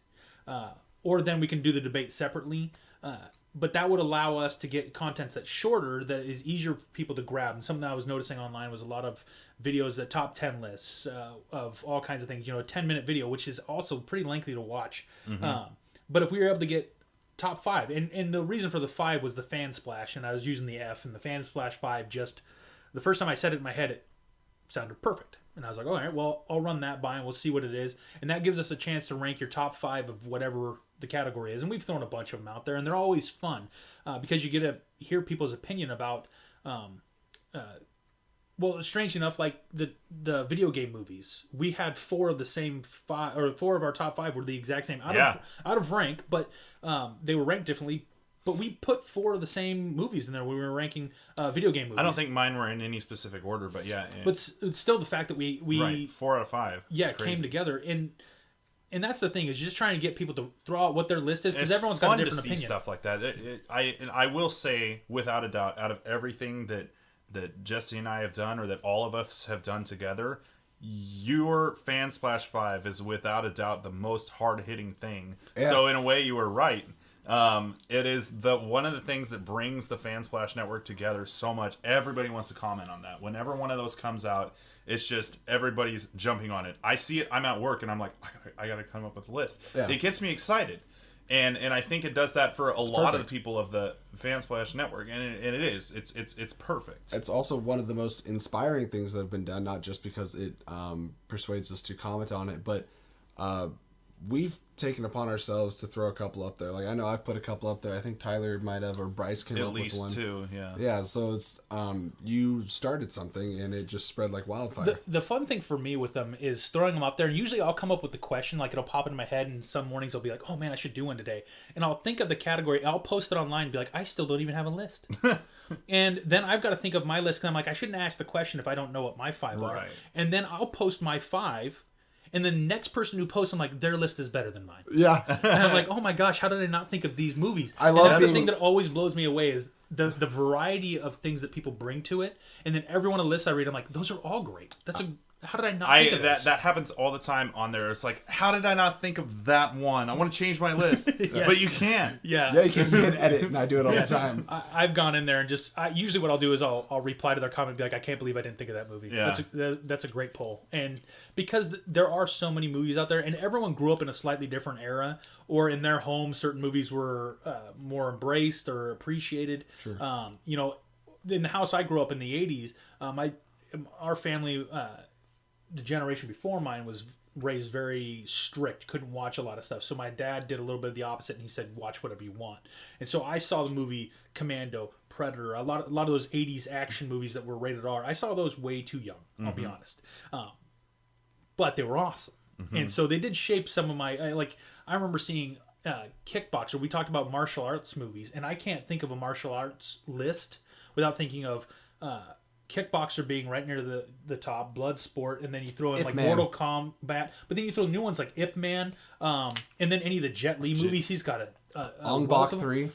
Or then we can do the debate separately. But that would allow us to get content that's shorter, that is easier for people to grab. And something I was noticing online was a lot of videos that top 10 lists of all kinds of things. A 10-minute video, which is also pretty lengthy to watch. But if we were able to get top 5, and the reason for the 5 was the Fansplash, and I was using the F, and the Fansplash 5 just, the first time I said it in my head, it sounded perfect. And I was like, all right, well, I'll run that by and we'll see what it is. And that gives us a chance to rank your top 5 of whatever the category is. And we've thrown a bunch of them out there, and they're always fun because you get to hear people's opinion about, well, strangely enough, like the video game movies. We had 4 of the same 5, or 4 of our top 5 were the exact same out of rank, but they were ranked differently. But we put 4 of the same movies in there. We were ranking video game movies. I don't think mine were in any specific order, but yeah. But it's still the fact that we right, 4 out of 5. Yeah, came together, and that's the thing, is just trying to get people to throw out what their list is, because everyone's got a different opinion. Stuff like that. I will say, without a doubt, out of everything that Jesse and I have done, or that all of us have done together, your Fansplash 5 is without a doubt the most hard hitting thing. Yeah. So in a way, you were right. It is one of the things that brings the Fansplash Network together so much. Everybody wants to comment on that. Whenever one of those comes out, it's just everybody's jumping on it. I see it. I'm at work and I'm like, I gotta come up with a list. Yeah. It gets me excited, and I think it does that for a lot of the people of the Fansplash Network, and it is. It's perfect. It's also one of the most inspiring things that have been done, not just because it persuades us to comment on it, but we've taken upon ourselves to throw a couple up there. Like, I know I've put a couple up there. I think Tyler might have, or Bryce came up with one. At least two, yeah. Yeah, so it's you started something and it just spread like wildfire. The fun thing for me with them is throwing them up there, and usually I'll come up with the question, like it'll pop into my head, and some mornings I'll be like, oh man, I should do one today. And I'll think of the category, I'll post it online and be like, I still don't even have a list. And then I've got to think of my list, and I'm like, I shouldn't ask the question if I don't know what my 5 are. And then I'll post my 5. And the next person who posts, I'm like, their list is better than mine. Yeah. And I'm like, oh my gosh, how did I not think of these movies? I love that's the thing that always blows me away is the variety of things that people bring to it. And then every one of the lists I read, I'm like, those are all great. How did I not think of this? That happens all the time on there. It's like, how did I not think of that one? I want to change my list. Yes. But you can. Yeah, you can edit, and I do it all the time. I've gone in there and just... usually what I'll do is I'll reply to their comment and be like, I can't believe I didn't think of that movie. Yeah. That's a great poll. And because there are so many movies out there, and everyone grew up in a slightly different era, or in their home, certain movies were more embraced or appreciated. Sure. In the house I grew up in the 80s, our family... the generation before mine was raised very strict, couldn't watch a lot of stuff. So my dad did a little bit of the opposite, and he said, watch whatever you want. And so I saw the movie Commando, Predator, a lot of those 80s action movies that were rated R. I saw those way too young, I'll be honest. But they were awesome. And so they did shape some of my... I remember seeing Kickboxer. We talked about martial arts movies, and I can't think of a martial arts list without thinking of... Kickboxer being right near the top, Bloodsport, and then you throw in like Mortal Kombat, but then you throw new ones like Ip Man, and then any of the Jet Li movies. He's got Ong Bak 3.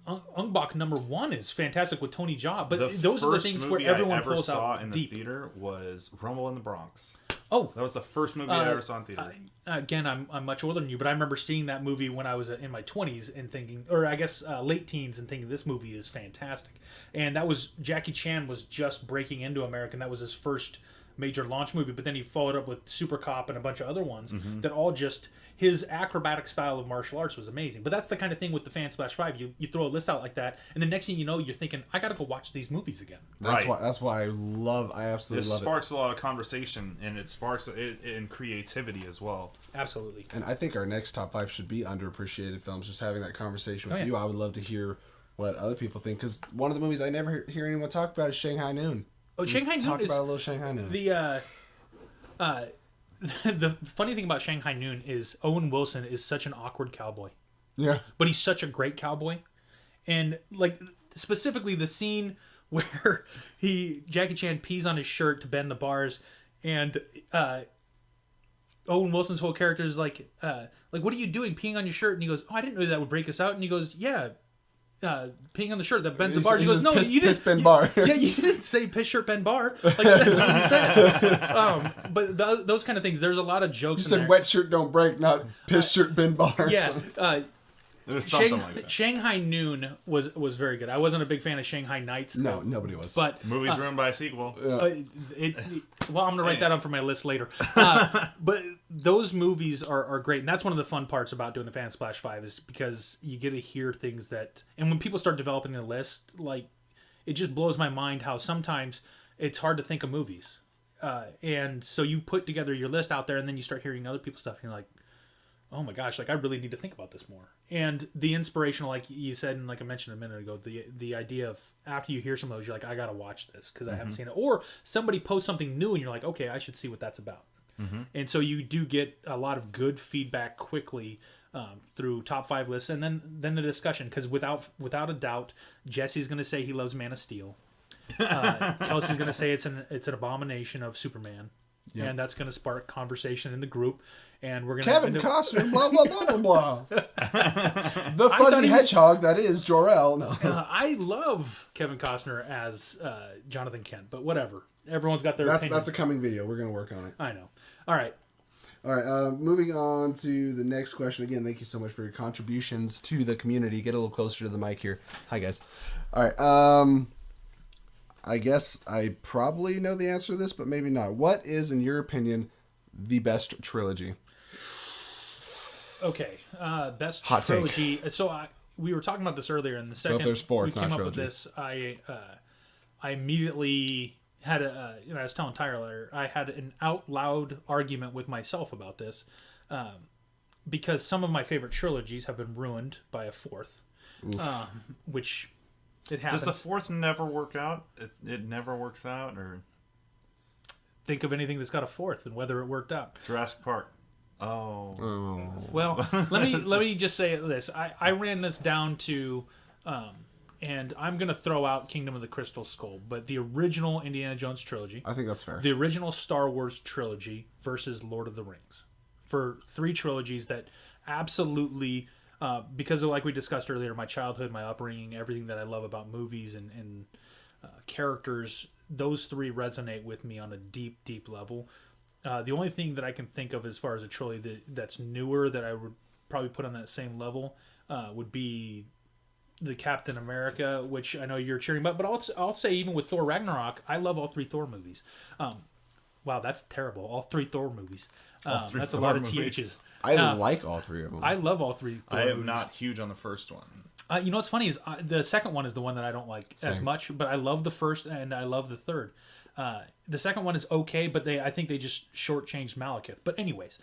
Ong Bak #1 is fantastic with Tony Jaa, but those are the things where everyone pulls out. The first movie I ever saw in the theater was Rumble in the Bronx. Oh, that was the first movie I ever saw in theater. Again, I'm much older than you, but I remember seeing that movie when I was in my 20s and thinking, or I guess late teens, and thinking this movie is fantastic. And that was Jackie Chan was just breaking into America, and that was his first major launch movie. But then he followed up with Super Cop and a bunch of other ones that all just... His acrobatic style of martial arts was amazing. But that's the kind of thing with the Fansplash 5. You throw a list out like that, and the next thing you know, you're thinking, I got to go watch these movies again. That's why I absolutely love it. It sparks a lot of conversation, and it sparks it in creativity as well. Absolutely. And I think our next top 5 should be underappreciated films. Just having that conversation with you, I would love to hear what other people think. Because one of the movies I never hear anyone talk about is Shanghai Noon. Oh, Shanghai Noon talk about a little Shanghai Noon. The funny thing about Shanghai Noon is Owen Wilson is such an awkward cowboy. Yeah. But he's such a great cowboy. And like specifically the scene where Jackie Chan pees on his shirt to bend the bars, and Owen Wilson's whole character is like what are you doing peeing on your shirt? And he goes, oh, I didn't know that would break us out. And he goes, yeah, peeing on the shirt that bends the bars. He goes, no, you didn't. Piss bend bar. Yeah, you didn't say piss shirt bend bar. Like that's not what you said. But those kind of things. There's a lot of jokes. You said wet shirt don't break, not piss shirt bend bar. Yeah. It was something like that. Shanghai Noon was very good. I wasn't a big fan of Shanghai Nights. No, nobody was. But movie's ruined by a sequel. Well, I'm going to write that on for my list later. But those movies are great, and that's one of the fun parts about doing the Fansplash 5 is because you get to hear things that, and when people start developing the list, like it just blows my mind how sometimes it's hard to think of movies, and so you put together your list out there, and then you start hearing other people's stuff, and you're like, oh my gosh, like I really need to think about this more. And the inspirational, like you said, and like I mentioned a minute ago, the idea of after you hear some of those, you're like, I gotta watch this because I haven't seen it. Or somebody posts something new and you're like, okay, I should see what that's about. And so you do get a lot of good feedback quickly through top 5 lists, and then the discussion, because without a doubt, Jesse's gonna say he loves Man of Steel. Kelsey's gonna say it's an abomination of Superman. Yep. And that's going to spark conversation in the group, and we're going to Kevin Costner, blah blah blah blah blah. The fuzzy hedgehog that is Jor-El. No, I love Kevin Costner as Jonathan Kent, but whatever. Everyone's got their opinions. That's a coming video. We're going to work on it. I know. All right. All right, moving on to the next question. Again, thank you so much for your contributions to the community. Get a little closer to the mic here. Hi, guys. All right, I guess I probably know the answer to this, but maybe not. What is, in your opinion, the best trilogy? Okay, best Hot take. trilogy. So we were talking about this earlier. In the second, if there's four, we it's came not up with trilogy. this. I immediately had I was telling Tyler, I had an out loud argument with myself about this, because some of my favorite trilogies have been ruined by a fourth, which it happens. Does the fourth never work out? It never works out, or think of anything that's got a fourth and whether it worked out. Jurassic Park. Oh. Well, let me just say this. I ran this down to, and I'm going to throw out Kingdom of the Crystal Skull, but the original Indiana Jones trilogy, I think that's fair. the original Star Wars trilogy versus Lord of the Rings, for three trilogies that absolutely, because of, like we discussed earlier, my childhood, my upbringing, everything that I love about movies and characters, those three resonate with me on a deep, deep level. The only thing that I can think of as far as a trilogy that's newer that I would probably put on that same level would be the Captain America, which I know you're cheering about. But I'll say even with Thor Ragnarok, I love all three Thor movies. Wow, that's terrible. All three Thor movies. That's a lot of THs. I like all three of them. I love all three Thor I am movies. not huge on the first one. You know what's funny is the second one is the one that I don't like as much, but I love the first and I love the third. The second one is okay, but I think they just shortchanged Malekith. But anyways,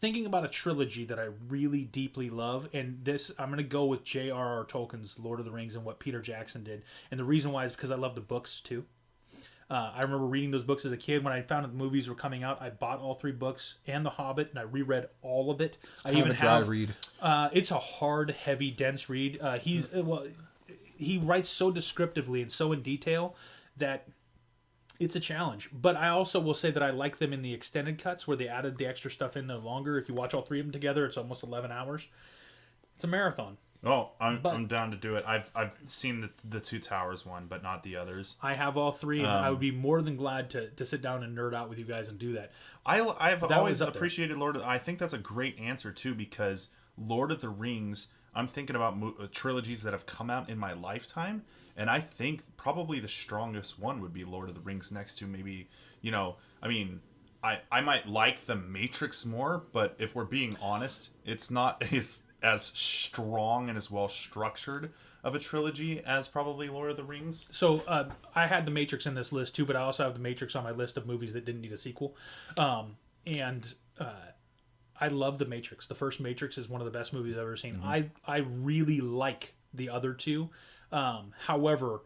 thinking about a trilogy that I really deeply love, and this, I'm going to go with J.R.R. Tolkien's Lord of the Rings and what Peter Jackson did. And the reason why is because I love the books too. I remember reading those books as a kid. When I found out the movies were coming out, I bought all three books and The Hobbit, and I reread all of it. It's kind of a dry read. It's a hard, heavy, dense read. He writes so descriptively and so in detail that it's a challenge. But I also will say that I like them in the extended cuts where they added the extra stuff in there longer. If you watch all three of them together, it's almost 11 hours. It's a marathon. Oh, I'm down to do it. I've seen the Two Towers one, but not the others. I have all three, and I would be more than glad to sit down and nerd out with you guys and do that. I've always appreciated I think that's a great answer too, because Lord of the Rings, I'm thinking about trilogies that have come out in my lifetime, and I think probably the strongest one would be Lord of the Rings next to maybe, I might like The Matrix more, but if we're being honest, it's not as strong and as well structured of a trilogy as probably Lord of the Rings. So I had The Matrix in this list too, but I also have The Matrix on my list of movies that didn't need a sequel. I love The Matrix. The first Matrix is one of the best movies I've ever seen. Mm-hmm. I really like the other two. However,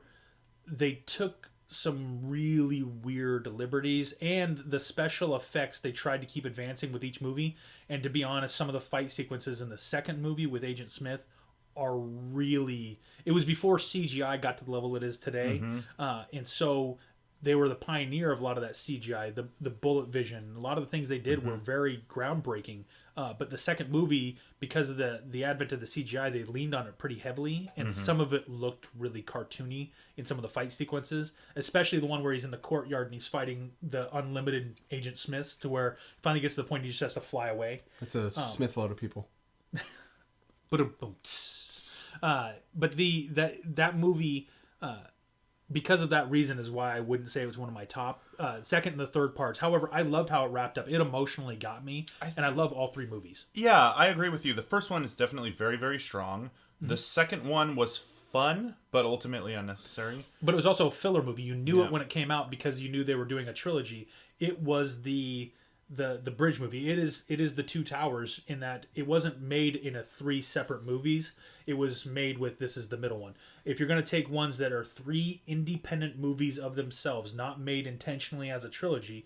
they took some really weird liberties, and the special effects they tried to keep advancing with each movie. And to be honest, some of the fight sequences in the second movie with Agent Smith are really... It was before CGI got to the level it is today. Mm-hmm. And so they were the pioneer of a lot of that CGI, the bullet vision. A lot of the things they did mm-hmm. were very groundbreaking. But the second movie, because of the advent of the CGI, they leaned on it pretty heavily, and mm-hmm. some of it looked really cartoony in some of the fight sequences, especially the one where he's in the courtyard and he's fighting the unlimited Agent Smiths, to where he finally gets to the point he just has to fly away. It's a Smith load of people. But that movie... because of that reason is why I wouldn't say it was one of my top. Second and the third parts. However, I loved how it wrapped up. It emotionally got me, and I love all three movies. Yeah, I agree with you. The first one is definitely very, very strong. Mm-hmm. The second one was fun, but ultimately unnecessary. But it was also a filler movie. You knew it when it came out because you knew they were doing a trilogy. It was the bridge movie. It is the Two Towers, in that it wasn't made in three separate movies. It was made with, this is the middle one. If you're going to take ones that are three independent movies of themselves, not made intentionally as a trilogy,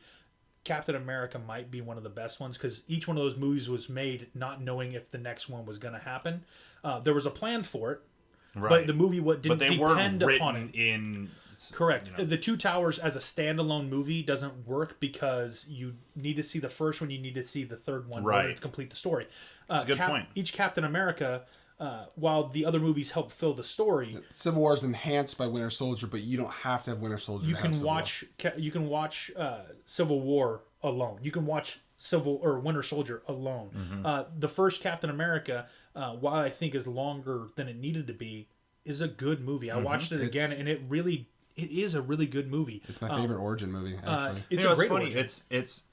Captain America might be one of the best ones, because each one of those movies was made not knowing if the next one was going to happen. There was a plan for it. Right. But the movie didn't depend upon it. In correct. The Two Towers as a standalone movie doesn't work, because you need to see the first one, you need to see the third one in order to complete the story. That's a good point. Each Captain America, while the other movies help fill the story, Civil War is enhanced by Winter Soldier, but you don't have to have Winter Soldier. You can watch Civil War alone. You can watch Winter Soldier alone. The first Captain America, while I think is longer than it needed to be, is a good movie. I watched it again, and it is a really good movie. It's my favorite origin movie, actually. It's you know, a great funny. origin.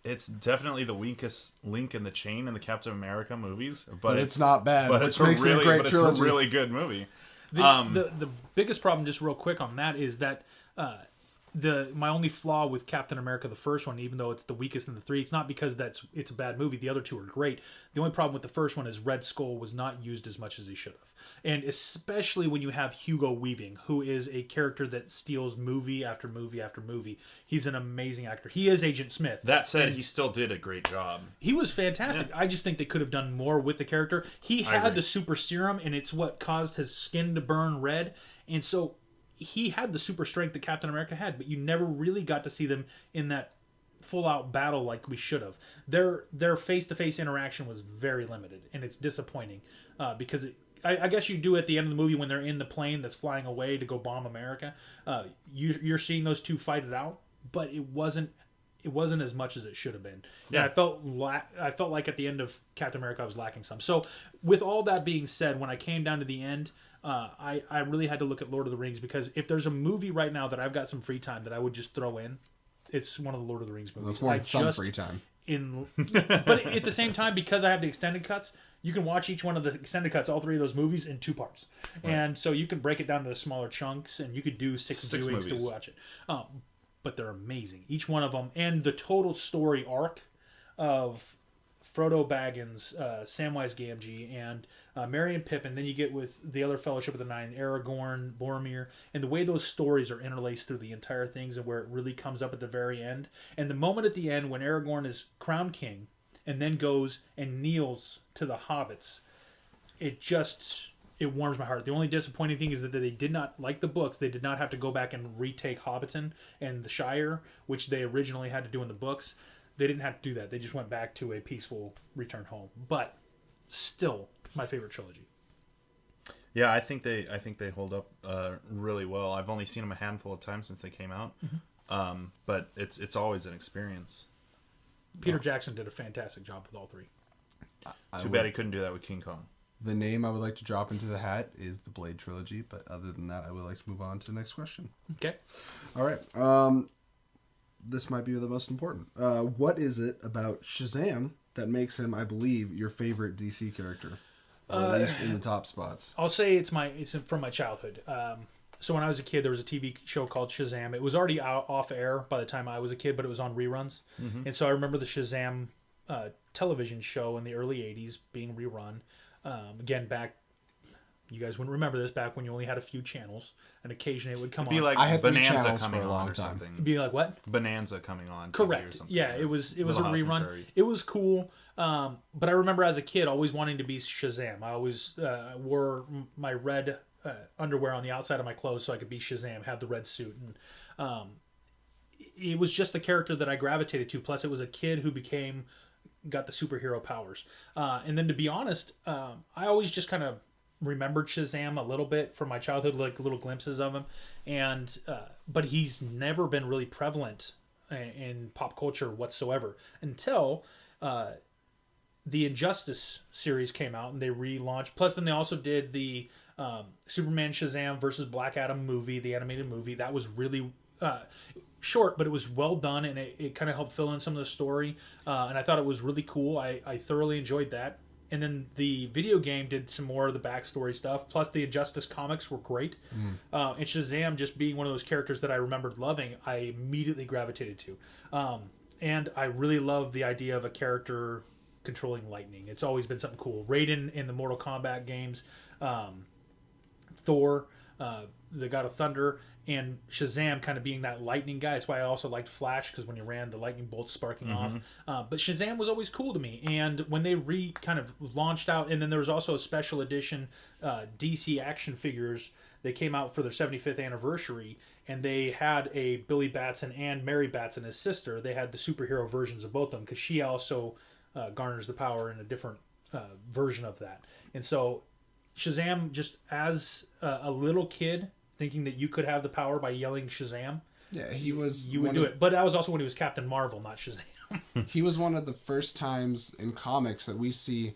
It's definitely the weakest link in the chain in the Captain America movies, but it's not bad, But which it's makes it a great trilogy. It's a really good movie. The biggest problem, just real quick on that, is that my only flaw with Captain America, the first one, even though it's the weakest in the three, it's not because it's a bad movie. The other two are great. The only problem with the first one is Red Skull was not used as much as he should have. And especially when you have Hugo Weaving, who is a character that steals movie after movie after movie. He's an amazing actor. He is Agent Smith. That said, he still did a great job. He was fantastic. Yeah. I just think they could have done more with the character. He had the super serum, and it's what caused his skin to burn red. And so he had the super strength that Captain America had, but you never really got to see them in that full-out battle like we should have. Their face-to-face interaction was very limited, and it's disappointing because I guess you do at the end of the movie when they're in the plane that's flying away to go bomb America. You're seeing those two fight it out, but it wasn't as much as it should have been. Yeah, and I felt like at the end of Captain America I was lacking some. So with all that being said, when I came down to the end, I really had to look at Lord of the Rings, because if there's a movie right now that I've got some free time that I would just throw in, it's one of the Lord of the Rings movies. Well, it's more some free time. But at the same time, because I have the extended cuts, you can watch each one of the extended cuts, all three of those movies, in 2 parts. Right. And so you can break it down into smaller chunks, and you could do six viewings to watch it. But they're amazing, each one of them, and the total story arc of Frodo Baggins, Samwise Gamgee, and Merry and Pippin. Then you get with the other Fellowship of the Nine, Aragorn, Boromir, and the way those stories are interlaced through the entire things, and where it really comes up at the very end. And the moment at the end when Aragorn is crowned king, and then goes and kneels to the hobbits, it warms my heart. The only disappointing thing is that they did not, like the books, they did not have to go back and retake Hobbiton and the Shire, which they originally had to do in the books. They didn't have to do that. They just went back to a peaceful return home. But still, my favorite trilogy. Yeah, I think they hold up really well. I've only seen them a handful of times since they came out, but it's always an experience. Peter Jackson did a fantastic job with all three. Too bad he couldn't do that with King Kong. The name I would like to drop into the hat is the Blade trilogy, but other than that, I would like to move on to the next question. Okay. All right. This might be the most important. What is it about Shazam that makes him, I believe, your favorite DC character? Or at least in the top spots. I'll say it's from my childhood. So when I was a kid, there was a TV show called Shazam. It was already off air by the time I was a kid, but it was on reruns. Mm-hmm. And so I remember the Shazam television show in the early 80s being rerun. Again, back, you guys wouldn't remember this, back when you only had a few channels, and occasionally it would come on. It'd be like I had Bonanza coming for a long on or time. something. It'd be like what? Bonanza coming on. Correct. TV or something. Yeah, it was a rerun. It was cool. But I remember as a kid always wanting to be Shazam. I always wore my red underwear on the outside of my clothes so I could be Shazam, have the red suit. And it was just the character that I gravitated to. Plus, it was a kid who got the superhero powers. And then to be honest, I always just kind of remembered Shazam a little bit from my childhood, like little glimpses of him. And but he's never been really prevalent in pop culture whatsoever until the Injustice series came out and they relaunched. Plus, then they also did the Superman Shazam versus Black Adam movie, the animated movie. That was really short, but it was well done, and it kind of helped fill in some of the story. And I thought it was really cool. I thoroughly enjoyed that. And then the video game did some more of the backstory stuff. Plus, the Injustice comics were great. And Shazam, just being one of those characters that I remembered loving, I immediately gravitated to. And I really love the idea of a character controlling lightning. It's always been something cool. Raiden in the Mortal Kombat games, Thor, the God of Thunder, and Shazam kind of being that lightning guy. That's why I also liked Flash, because when you ran, the lightning bolts sparking off. But Shazam was always cool to me. And when they kind of launched out, and then there was also a special edition DC action figures. They came out for their 75th anniversary, and they had a Billy Batson and Mary Batson, his sister. They had the superhero versions of both of them, because she also garners the power in a different version of that. And so Shazam, just as a little kid, thinking that you could have the power by yelling Shazam. Yeah, he was. You would do it. But that was also when he was Captain Marvel, not Shazam. He was one of the first times in comics that we see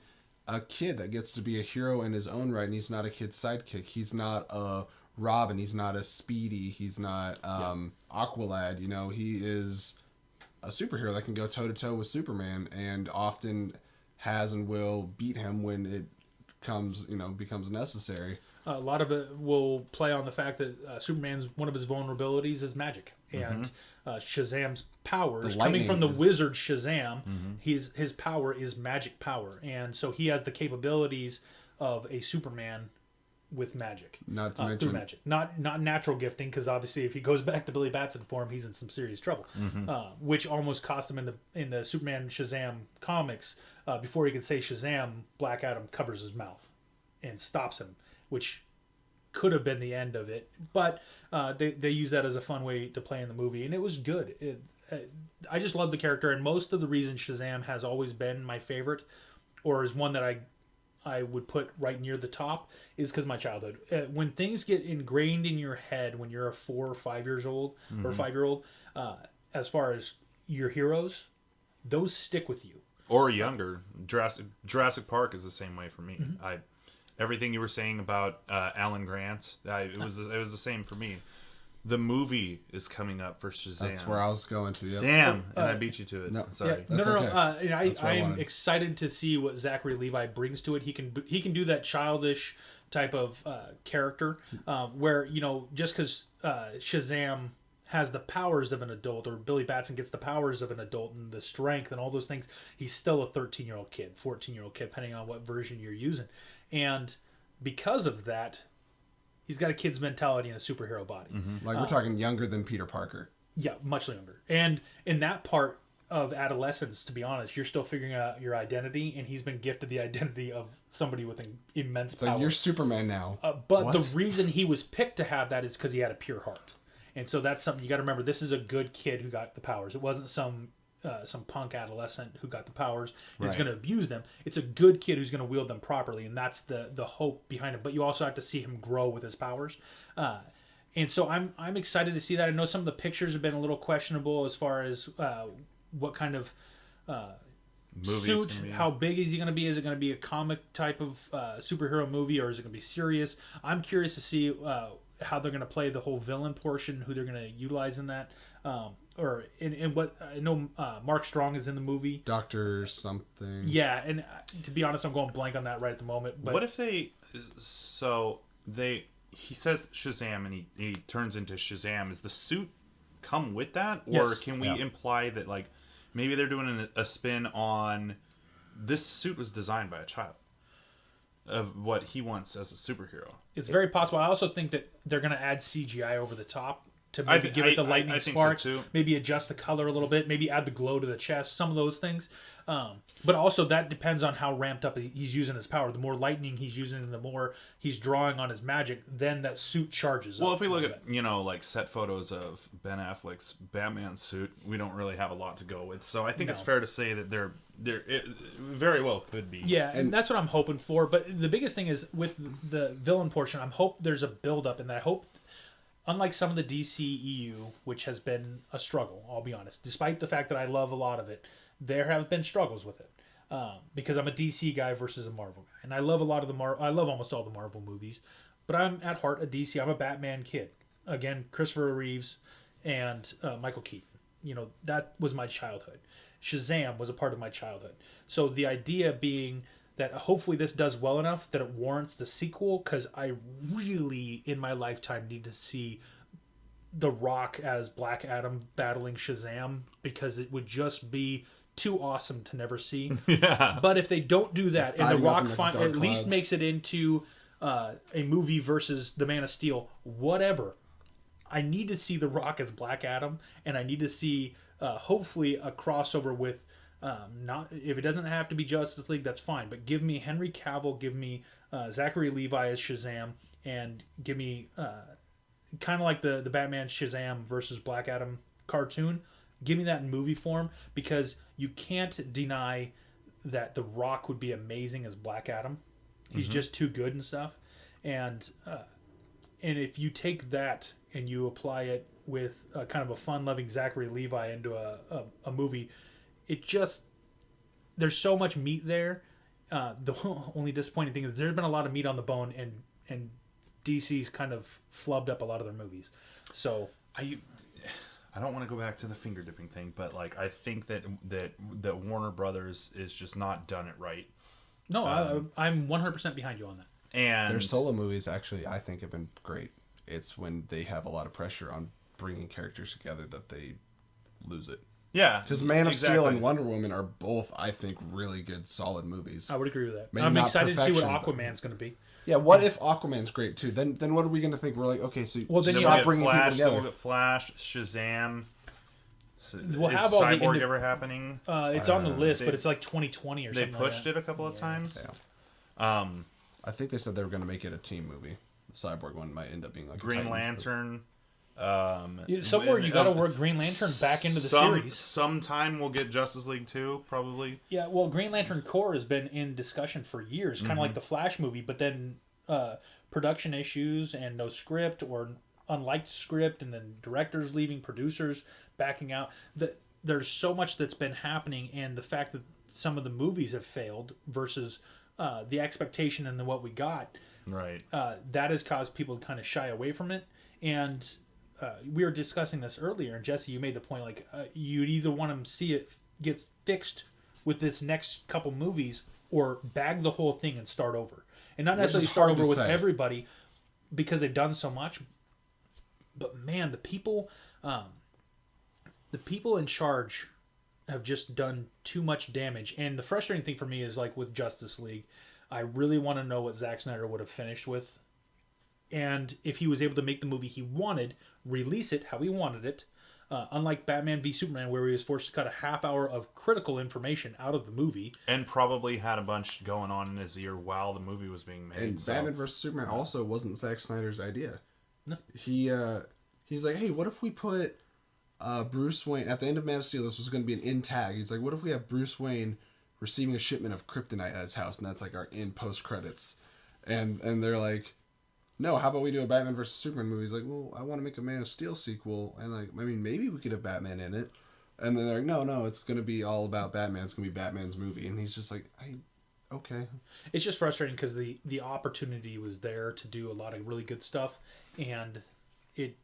a kid that gets to be a hero in his own right, and he's not a kid's sidekick. He's not a Robin. He's not a Speedy. He's not Aqualad. You know, he is a superhero that can go toe-to-toe with Superman, and often has and will beat him when it becomes necessary. A lot of it will play on the fact that Superman's one of his vulnerabilities is magic, and Shazam's powers coming from the wizard Shazam, his power is magic power, and so he has the capabilities of a Superman with magic, Not to mention through magic, not natural gifting, because obviously if he goes back to Billy Batson form, he's in some serious trouble, which almost cost him in the Superman Shazam comics. Before he could say Shazam, Black Adam covers his mouth and stops him, which could have been the end of it, but they use that as a fun way to play in the movie, and it was good. I just love the character, and most of the reason Shazam has always been my favorite, or is one that I would put right near the top, is because of my childhood. When things get ingrained in your head when you're a 4 or 5 years old, or 5-year-old, as far as your heroes, those stick with you. Or younger. Jurassic Park is the same way for me. Everything you were saying about Alan Grant, it was the same for me. The movie is coming up for Shazam. That's where I was going to. Yep. Damn, and I beat you to it. No, sorry. That's okay. I am excited to see what Zachary Levi brings to it. He can do that childish type of character, where just because Shazam has the powers of an adult, or Billy Batson gets the powers of an adult and the strength and all those things, he's still a 13-year-old kid, 14-year-old kid, depending on what version you're using. And because of that, he's got a kid's mentality and a superhero body. Like, we're talking younger than Peter Parker. Yeah, much younger. And in that part of adolescence, to be honest, you're still figuring out your identity, and he's been gifted the identity of somebody with an immense power. So you're Superman now. But the reason he was picked to have that is because he had a pure heart. And so that's something you got to remember. This is a good kid who got the powers. It wasn't some punk adolescent who got the powers and is going to abuse them. It's a good kid who's going to wield them properly, and that's the hope behind it. But you also have to see him grow with his powers. And so I'm excited to see that. I know some of the pictures have been a little questionable as far as what kind of suit, how big is he going to be? Is it going to be a comic type of superhero movie, or is it going to be serious? I'm curious to see how they're going to play the whole villain portion, who they're going to utilize in that. Or in what I know, Mark Strong is in the movie. Dr. something. Yeah, and to be honest, I'm going blank on that right at the moment. But what if he says Shazam and he turns into Shazam? Is the suit come with that, or yes. can we imply that like maybe they're doing a spin on this suit was designed by a child of what he wants as a superhero? It's very possible. I also think that they're going to add CGI over the top to maybe give it the lightning spark, so maybe adjust the color a little bit, maybe add the glow to the chest, some of those things. But also that depends on how ramped up he's using his power. The more lightning he's using, the more he's drawing on his magic, then that suit charges. Well, if we look at like set photos of Ben Affleck's Batman suit, we don't really have a lot to go with. So I think it's fair to say that it very well could be. Yeah, and that's what I'm hoping for. But the biggest thing is with the villain portion, I'm hope there's a build up, and that I hope, unlike some of the DCEU, which has been a struggle, I'll be honest, despite the fact that I love a lot of it, there have been struggles with it. Because I'm a DC guy versus a Marvel guy. And I love a lot of I love almost all the Marvel movies. But I'm at heart a DC. I'm a Batman kid. Again, Christopher Reeves and Michael Keaton. That was my childhood. Shazam was a part of my childhood. So the idea being that hopefully this does well enough that it warrants the sequel, because I really, in my lifetime, need to see The Rock as Black Adam battling Shazam, because it would just be too awesome to never see. Yeah. But if they don't do that, and The Rock at least clouds. makes it into a movie versus the Man of Steel, whatever, I need to see The Rock as Black Adam, and I need to see hopefully a crossover with not, if it doesn't have to be Justice League, that's fine, but give me Henry Cavill, give me Zachary Levi as Shazam, and give me kind of like the Batman Shazam versus Black Adam cartoon. Give me that in movie form, because you can't deny that The Rock would be amazing as Black Adam. He's just too good and stuff. And if you take that and you apply it with kind of a fun-loving Zachary Levi into a movie, it just there's so much meat there. The only disappointing thing is there's been a lot of meat on the bone, and DC's kind of flubbed up a lot of their movies. So I don't want to go back to the finger dipping thing, but like I think that Warner Brothers is just not done it right. No, I'm 100% behind you on that. And their solo movies actually, I think, have been great. It's when they have a lot of pressure on bringing characters together that they lose it. Yeah, because Man of Steel and Wonder Woman are both, I think, really good, solid movies. I would agree with that. Maybe I'm not excited to see what perfection, Aquaman's going to be. Yeah, what if Aquaman's great too? Then what are we going to think? We're like, okay, so then you stop have bringing Flash, people together. We'll get Flash, Shazam. We'll have is all the Cyborg ever happening? It's on the list, but it's like 2020 or something. They pushed it a couple of times. Yeah. I think they said they were going to make it a team movie. The Cyborg one might end up being like Green a Titans Lantern. Somewhere you got to work Green Lantern back into the series. Sometime we'll get Justice League 2, probably. Yeah, well, Green Lantern Corps has been in discussion for years, kind of like the Flash movie, but then production issues and no script or unliked script, and then directors leaving, producers backing out. There's so much that's been happening, and the fact that some of the movies have failed versus the expectation and what we got, right? That has caused people to kind of shy away from it. And we were discussing this earlier, and Jesse, you made the point, like, you'd either want to see it get fixed with this next couple movies or bag the whole thing and start over. And not necessarily start over with everybody because they've done so much. But man, the people in charge have just done too much damage. And the frustrating thing for me is, like with Justice League, I really want to know what Zack Snyder would have finished with. And if he was able to make the movie he wanted, release it how he wanted it, unlike Batman v Superman, where he was forced to cut a half hour of critical information out of the movie. And probably had a bunch going on in his ear while the movie was being made. And Batman vs. Superman also wasn't Zack Snyder's idea. No. He's like, hey, what if we put Bruce Wayne, at the end of Man of Steel, this was going to be an in tag. He's like, what if we have Bruce Wayne receiving a shipment of kryptonite at his house, and that's like our in post credits. And they're like, no, how about we do a Batman vs. Superman movie? He's like, well, I want to make a Man of Steel sequel, and like, I mean, maybe we could have Batman in it. And then they're like, no, it's going to be all about Batman. It's going to be Batman's movie. And he's just like, okay. It's just frustrating because the opportunity was there to do a lot of really good stuff, and it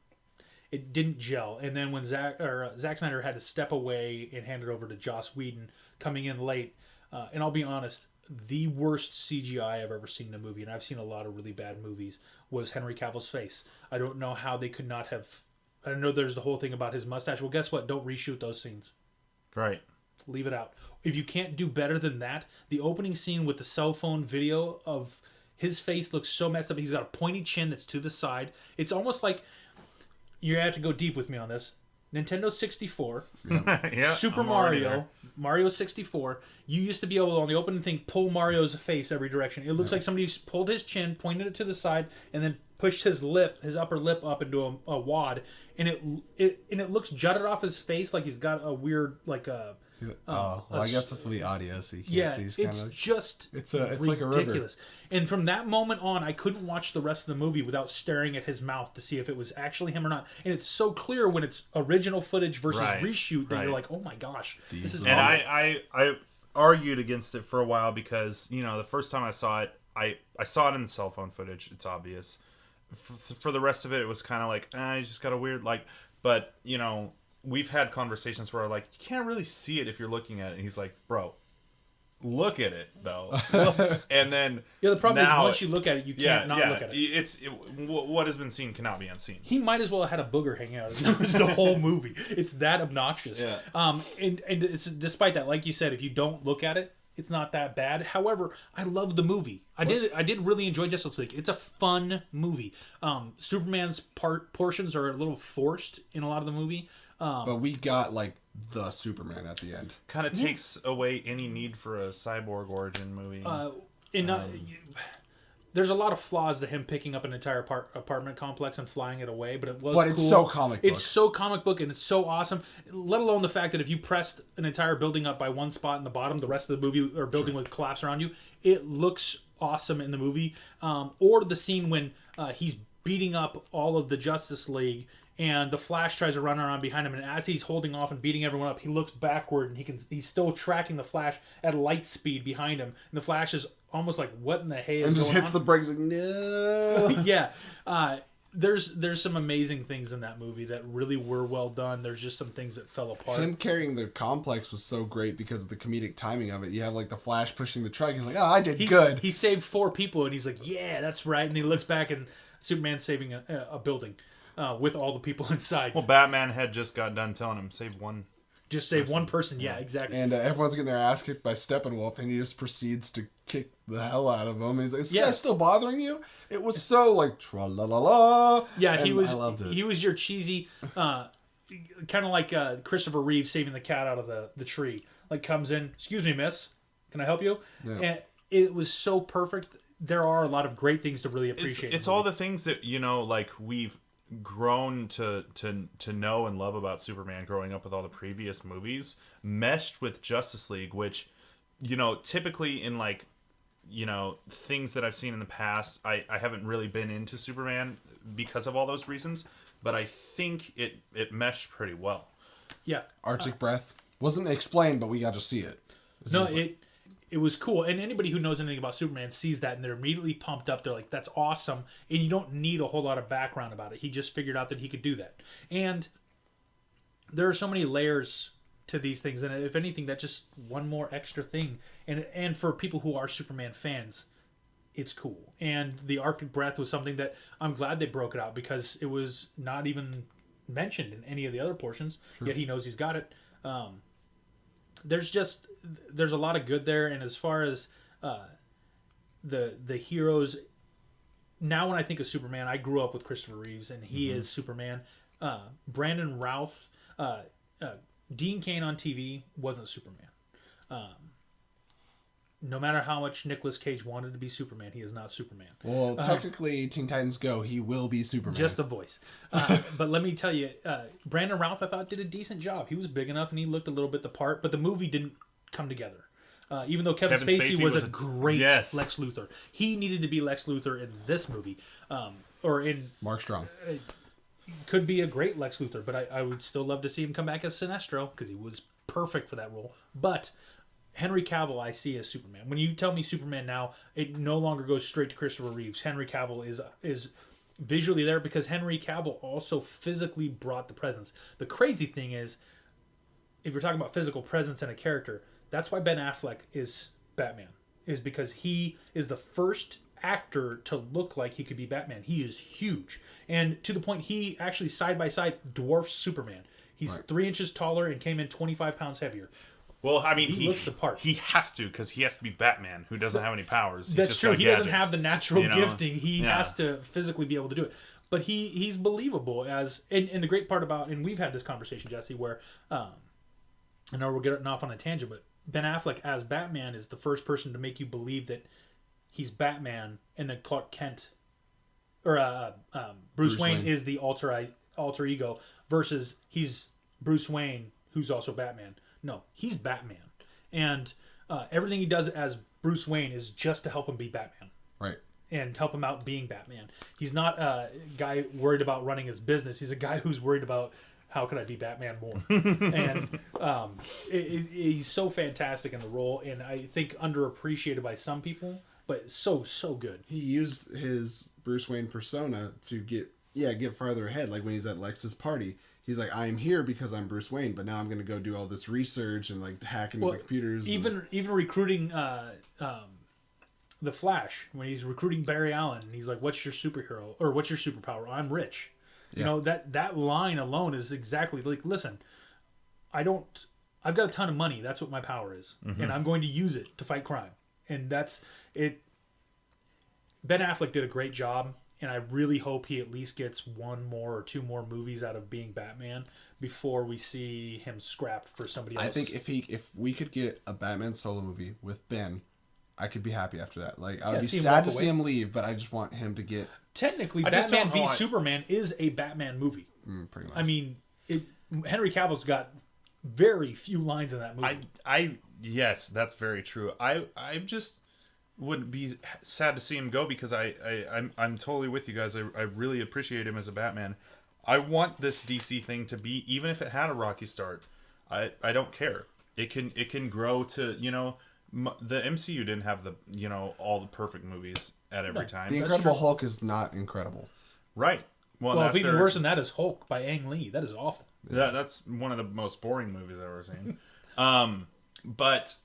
didn't gel. And then when Zack Snyder had to step away and hand it over to Joss Whedon coming in late, and I'll be honest, the worst CGI I've ever seen in a movie, and I've seen a lot of really bad movies, was Henry Cavill's face. I don't know how they could not have... I know there's the whole thing about his mustache. Well, guess what? Don't reshoot those scenes. Right. Leave it out. If you can't do better than that, the opening scene with the cell phone video of his face looks so messed up. He's got a pointy chin that's to the side. It's almost like... You have to go deep with me on this. Nintendo 64, yeah, Super Mario 64. You used to be able to, on the opening thing, pull Mario's face every direction. It looks like somebody pulled his chin, pointed it to the side, and then pushed his upper lip up into a wad, and it looks jutted off his face like he's got a weird I guess this will be audio, so you can't see. It's like a river. And from that moment on, I couldn't watch the rest of the movie without staring at his mouth to see if it was actually him or not. And it's so clear when it's original footage versus reshoot that you're like, oh my gosh, this is. And I argued against it for a while because the first time I saw it, I saw it in the cell phone footage. It's obvious. For the rest of it, it was kind of like, he's just got a weird but we've had conversations where you can't really see it if you're looking at it. And he's like, bro, look at it though. And then the problem is once you look at it, you can't not look at it. What has been seen cannot be unseen. He might as well have had a booger hanging out of his the whole movie. It's that obnoxious. Yeah. And it's, despite that, like you said, if you don't look at it, it's not that bad. However, I love the movie. I did really enjoy Justice League. It's a fun movie. Superman's portions are a little forced in a lot of the movie. But we got the Superman at the end. Kind of takes away any need for a cyborg origin movie. There's a lot of flaws to him picking up an entire apartment complex and flying it away, but it was But it's cool. so comic book. It's so comic book, and it's so awesome. Let alone the fact that if you pressed an entire building up by one spot in the bottom, the rest of the movie or building would collapse around you. It looks awesome in the movie. Or the scene when he's beating up all of the Justice League, and the Flash tries to run around behind him, and as he's holding off and beating everyone up, he looks backward and he's still tracking the Flash at light speed behind him, and the Flash is almost like, what in the hay is and just going hits on? the brakes like, no. Yeah. There's some amazing things in that movie that really were well done. There's just some things that fell apart. Him carrying the complex was so great because of the comedic timing of it. You have like the Flash pushing the truck. He's like, "Oh, I did good." He saved 4 people, and he's like, "Yeah, that's right." And he looks back, and Superman's saving a building with all the people inside. Well, Batman had just got done telling him, save one. Just save one person. Yeah, exactly. And everyone's getting their ass kicked by Steppenwolf, and he just proceeds to kick the hell out of him. And he's like, "Is this guy still bothering you?" It was so like tra la la la. Yeah, I loved it. He was your cheesy, kind of like Christopher Reeve saving the cat out of the tree. Like comes in, "Excuse me, miss, can I help you?" Yeah. And it was so perfect. There are a lot of great things to really appreciate. It's all the things that like we've grown to know and love about Superman growing up with all the previous movies meshed with Justice League, which typically in like things that I've seen in the past, I haven't really been into Superman because of all those reasons, but I think it meshed pretty well. Yeah, Arctic Breath wasn't explained, but we got to see it. It was cool, and anybody who knows anything about Superman sees that, and they're immediately pumped up. They're like, "That's awesome!" And you don't need a whole lot of background about it. He just figured out that he could do that, and there are so many layers to these things. And if anything, that's just one more extra thing. And for people who are Superman fans, it's cool. And the Arctic Breath was something that I'm glad they broke it out because it was not even mentioned in any of the other portions. Sure. Yet he knows he's got it. There's a lot of good there, and as far as the heroes, now when I think of Superman, I grew up with Christopher Reeves, and he is Superman. Brandon Routh, Dean Cain on TV wasn't Superman. No matter how much Nicolas Cage wanted to be Superman, he is not Superman. Well, technically, Teen Titans Go, he will be Superman. Just the voice. But let me tell you, Brandon Routh, I thought, did a decent job. He was big enough, and he looked a little bit the part, but the movie didn't come together. Even though Kevin Spacey was a great Lex Luthor. He needed to be Lex Luthor in this movie. Or in... Mark Strong. Could be a great Lex Luthor, but I would still love to see him come back as Sinestro, because he was perfect for that role. But... Henry Cavill I see as Superman. When you tell me Superman now, it no longer goes straight to Christopher Reeves. Henry Cavill is visually there because Henry Cavill also physically brought the presence. The crazy thing is, if you're talking about physical presence in a character, that's why Ben Affleck is Batman. Is because he is the first actor to look like he could be Batman. He is huge. And to the point he actually side by side dwarfs Superman. He's 3 inches taller and came in 25 pounds heavier. Well, I mean, he looks the part. He has to, because he has to be Batman, who doesn't have any powers. That's true. He doesn't have the natural gifting. He has to physically be able to do it. But he's believable as... And the great part about... And we've had this conversation, Jesse, where... I know we're getting off on a tangent, but Ben Affleck as Batman is the first person to make you believe that he's Batman, and then Clark Kent... Or Bruce Wayne is the alter ego, versus he's Bruce Wayne, who's also Batman. No, he's Batman. And everything he does as Bruce Wayne is just to help him be Batman. Right. And help him out being Batman. He's not a guy worried about running his business. He's a guy who's worried about how can I be Batman more. And he's so fantastic in the role, and I think underappreciated by some people, but so good. He used his Bruce Wayne persona to get farther ahead. Like when he's at Lex's party. He's like, I'm here because I'm Bruce Wayne, but now I'm going to go do all this research and like hack into the computers. Even recruiting the Flash, when he's recruiting Barry Allen, and he's like, "What's your superhero or what's your superpower?" "I'm rich." Yeah. You know, that line alone is exactly like, listen, I've got a ton of money. That's what my power is, and I'm going to use it to fight crime. And that's it. Ben Affleck did a great job. And I really hope he at least gets 1 more or 2 more movies out of being Batman before we see him scrapped for somebody else. I think if we could get a Batman solo movie with Ben, I could be happy after that. Like I would be sad to see him leave, but I just want him to get. Technically, Batman v Superman is a Batman movie. Pretty much. I mean, Henry Cavill's got very few lines in that movie. Yes, that's very true. I just would be sad to see him go because I'm totally with you guys. I really appreciate him as a Batman. I want this DC thing to be, even if it had a rocky start, I don't care. It can grow to, you know, the MCU didn't have the, you know, all the perfect movies at every time. The Incredible Hulk is not incredible. Right. Well, that's even worse than that is Hulk by Ang Lee. That is awful. Yeah, that's one of the most boring movies I've ever seen. But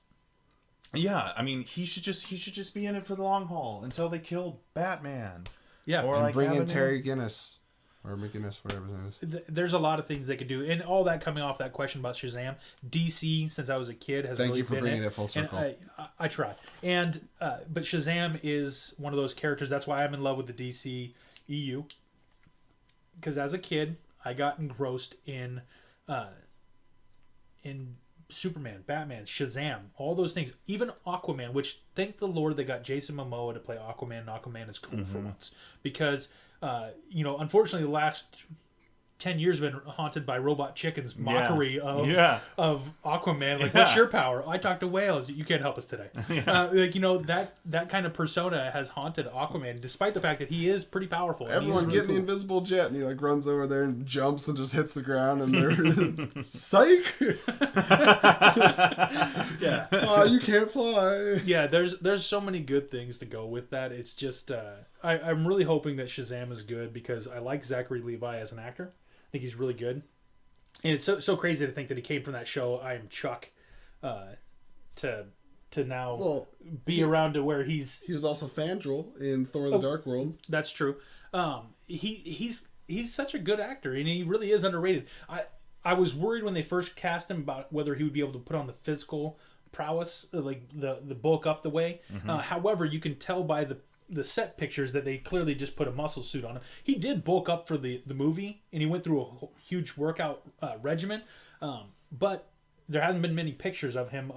yeah, I mean, he should just be in it for the long haul until they kill Batman. Yeah, or And like bring in Terry Guinness. Or McGinnis, whatever his name is. There's a lot of things they could do, and all that coming off that question about Shazam. DC, since I was a kid, has Thank really you for been bringing it full circle. And I try, and but Shazam is one of those characters. That's why I'm in love with the DC EU. Because as a kid, I got engrossed in Superman, Batman, Shazam, all those things. Even Aquaman, which thank the Lord they got Jason Momoa to play Aquaman, and Aquaman is cool for once. Because, you know, unfortunately the last 10 years have been haunted by Robot Chicken's mockery of Aquaman. Like, what's your power? I talk to whales. You can't help us today. Like, you know, that kind of persona has haunted Aquaman, despite the fact that he is pretty powerful. Everyone really getting the invisible jet, and he like runs over there and jumps and just hits the ground, and they're psych. Yeah. Oh, you can't fly. Yeah, there's so many good things to go with that. It's just I'm really hoping that Shazam is good because I like Zachary Levi as an actor. I think he's really good, and it's so crazy to think that he came from that show I Am Chuck to now be around to where he was also Fandral in Thor: The Dark World. That's true. He's such a good actor, and he really is underrated. I was worried when they first cast him about whether he would be able to put on the physical prowess, like the bulk up the way. However, you can tell by the set pictures that they clearly just put a muscle suit on him. He did bulk up for the movie, and he went through a huge workout regimen. But there hasn't been many pictures of him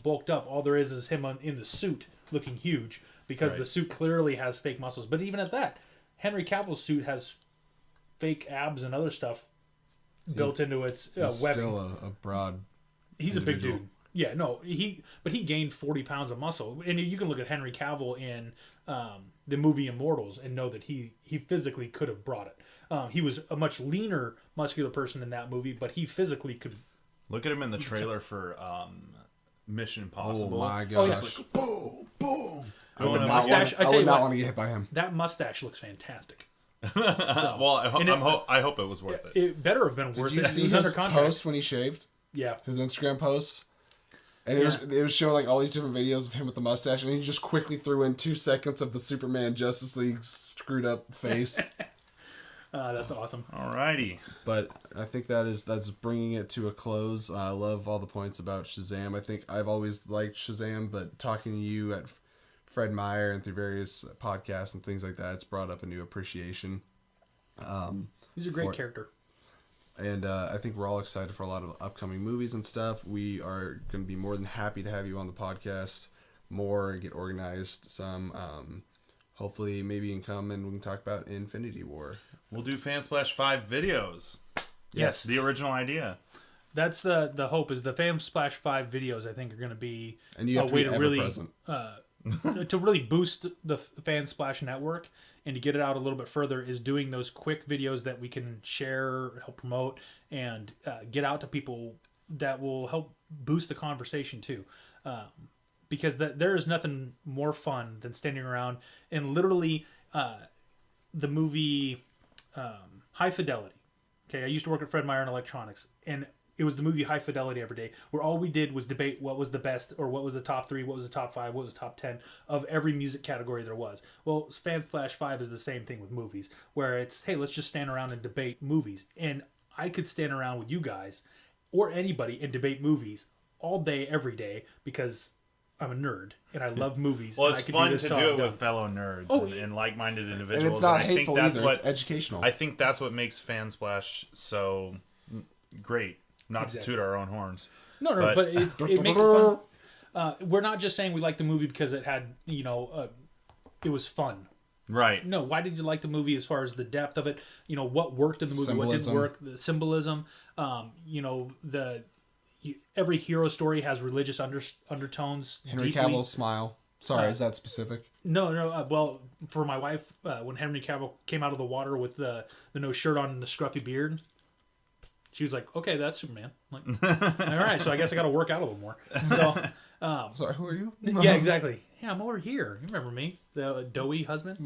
bulked up. All there is him in the suit looking huge because the suit clearly has fake muscles. But even at that, Henry Cavill's suit has fake abs and other stuff built into its webbing. Still a broad. He's a big dude. Yeah, no, he gained 40 pounds of muscle, and you can look at Henry Cavill in the movie Immortals and know that he physically could have brought it. He was a much leaner, muscular person in that movie, but he phically could. Look at him in the trailer for Mission Impossible. Oh my gosh! He's like, boom, boom. I would not want to get hit by him. That mustache looks fantastic. Well, I hope it was worth it. It better have been worth it. Did you see his post when he shaved? Yeah, his Instagram posts. And it was showing like all these different videos of him with the mustache, and he just quickly threw in 2 seconds of the Superman Justice League screwed up face. That's awesome. Alrighty, but I think that's bringing it to a close. I love all the points about Shazam. I think I've always liked Shazam, but talking to you at Fred Meyer and through various podcasts and things like that, it's brought up a new appreciation. He's a great character. And I think we're all excited for a lot of upcoming movies and stuff. We are going to be more than happy to have you on the podcast more, get organized some. Hopefully, maybe you can come and we can talk about Infinity War. We'll do Fansplash 5 videos. Yes. The original idea. That's the hope is the Fansplash 5 videos, I think, are going to be and you have to be really present. To really boost the Fansplash network and to get it out a little bit further is doing those quick videos that we can share, help promote, and get out to people that will help boost the conversation too. Because there is nothing more fun than standing around and literally the movie High Fidelity. Okay, I used to work at Fred Meyer in electronics, and it was the movie High Fidelity every day, where all we did was debate what was the best, or what was the top 3, what was the top 5, what was the top 10 of every music category there was. Well, Fansplash 5 is the same thing with movies, where it's, hey, let's just stand around and debate movies. And I could stand around with you guys, or anybody, and debate movies all day, every day, because I'm a nerd, and I love movies. Well, it's fun to do it with fellow nerds and like-minded individuals. And it's not hateful hateful either, it's educational. I think that's what makes Fansplash so great. Not to toot our own horns. No, but it makes it fun. We're not just saying we like the movie because it had, it was fun. Right. No, why did you like the movie as far as the depth of it? What worked in the movie, what didn't work, the symbolism. Every hero story has religious undertones. Henry Cavill's smile. Sorry, is that specific? No. Well, for my wife, when Henry Cavill came out of the water with the no shirt on and the scruffy beard, she was like, "Okay, that's Superman." I'm like, all right, so I guess I got to work out a little more. So, Sorry, who are you? yeah, exactly. Yeah, I'm over here. You remember me, the doughy husband?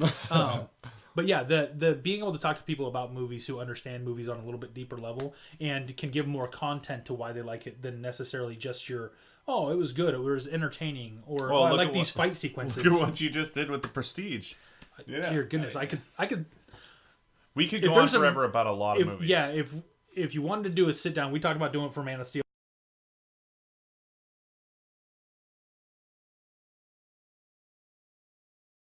But yeah, the being able to talk to people about movies who understand movies on a little bit deeper level and can give more content to why they like it than necessarily just your, oh, it was good, it was entertaining, or I like these fight sequences. Look at what you just did with the Prestige. Yeah. Dear goodness, I could. We could go on forever about a lot of movies. Yeah, if you wanted to do a sit down, we talked about doing it for Man of Steel.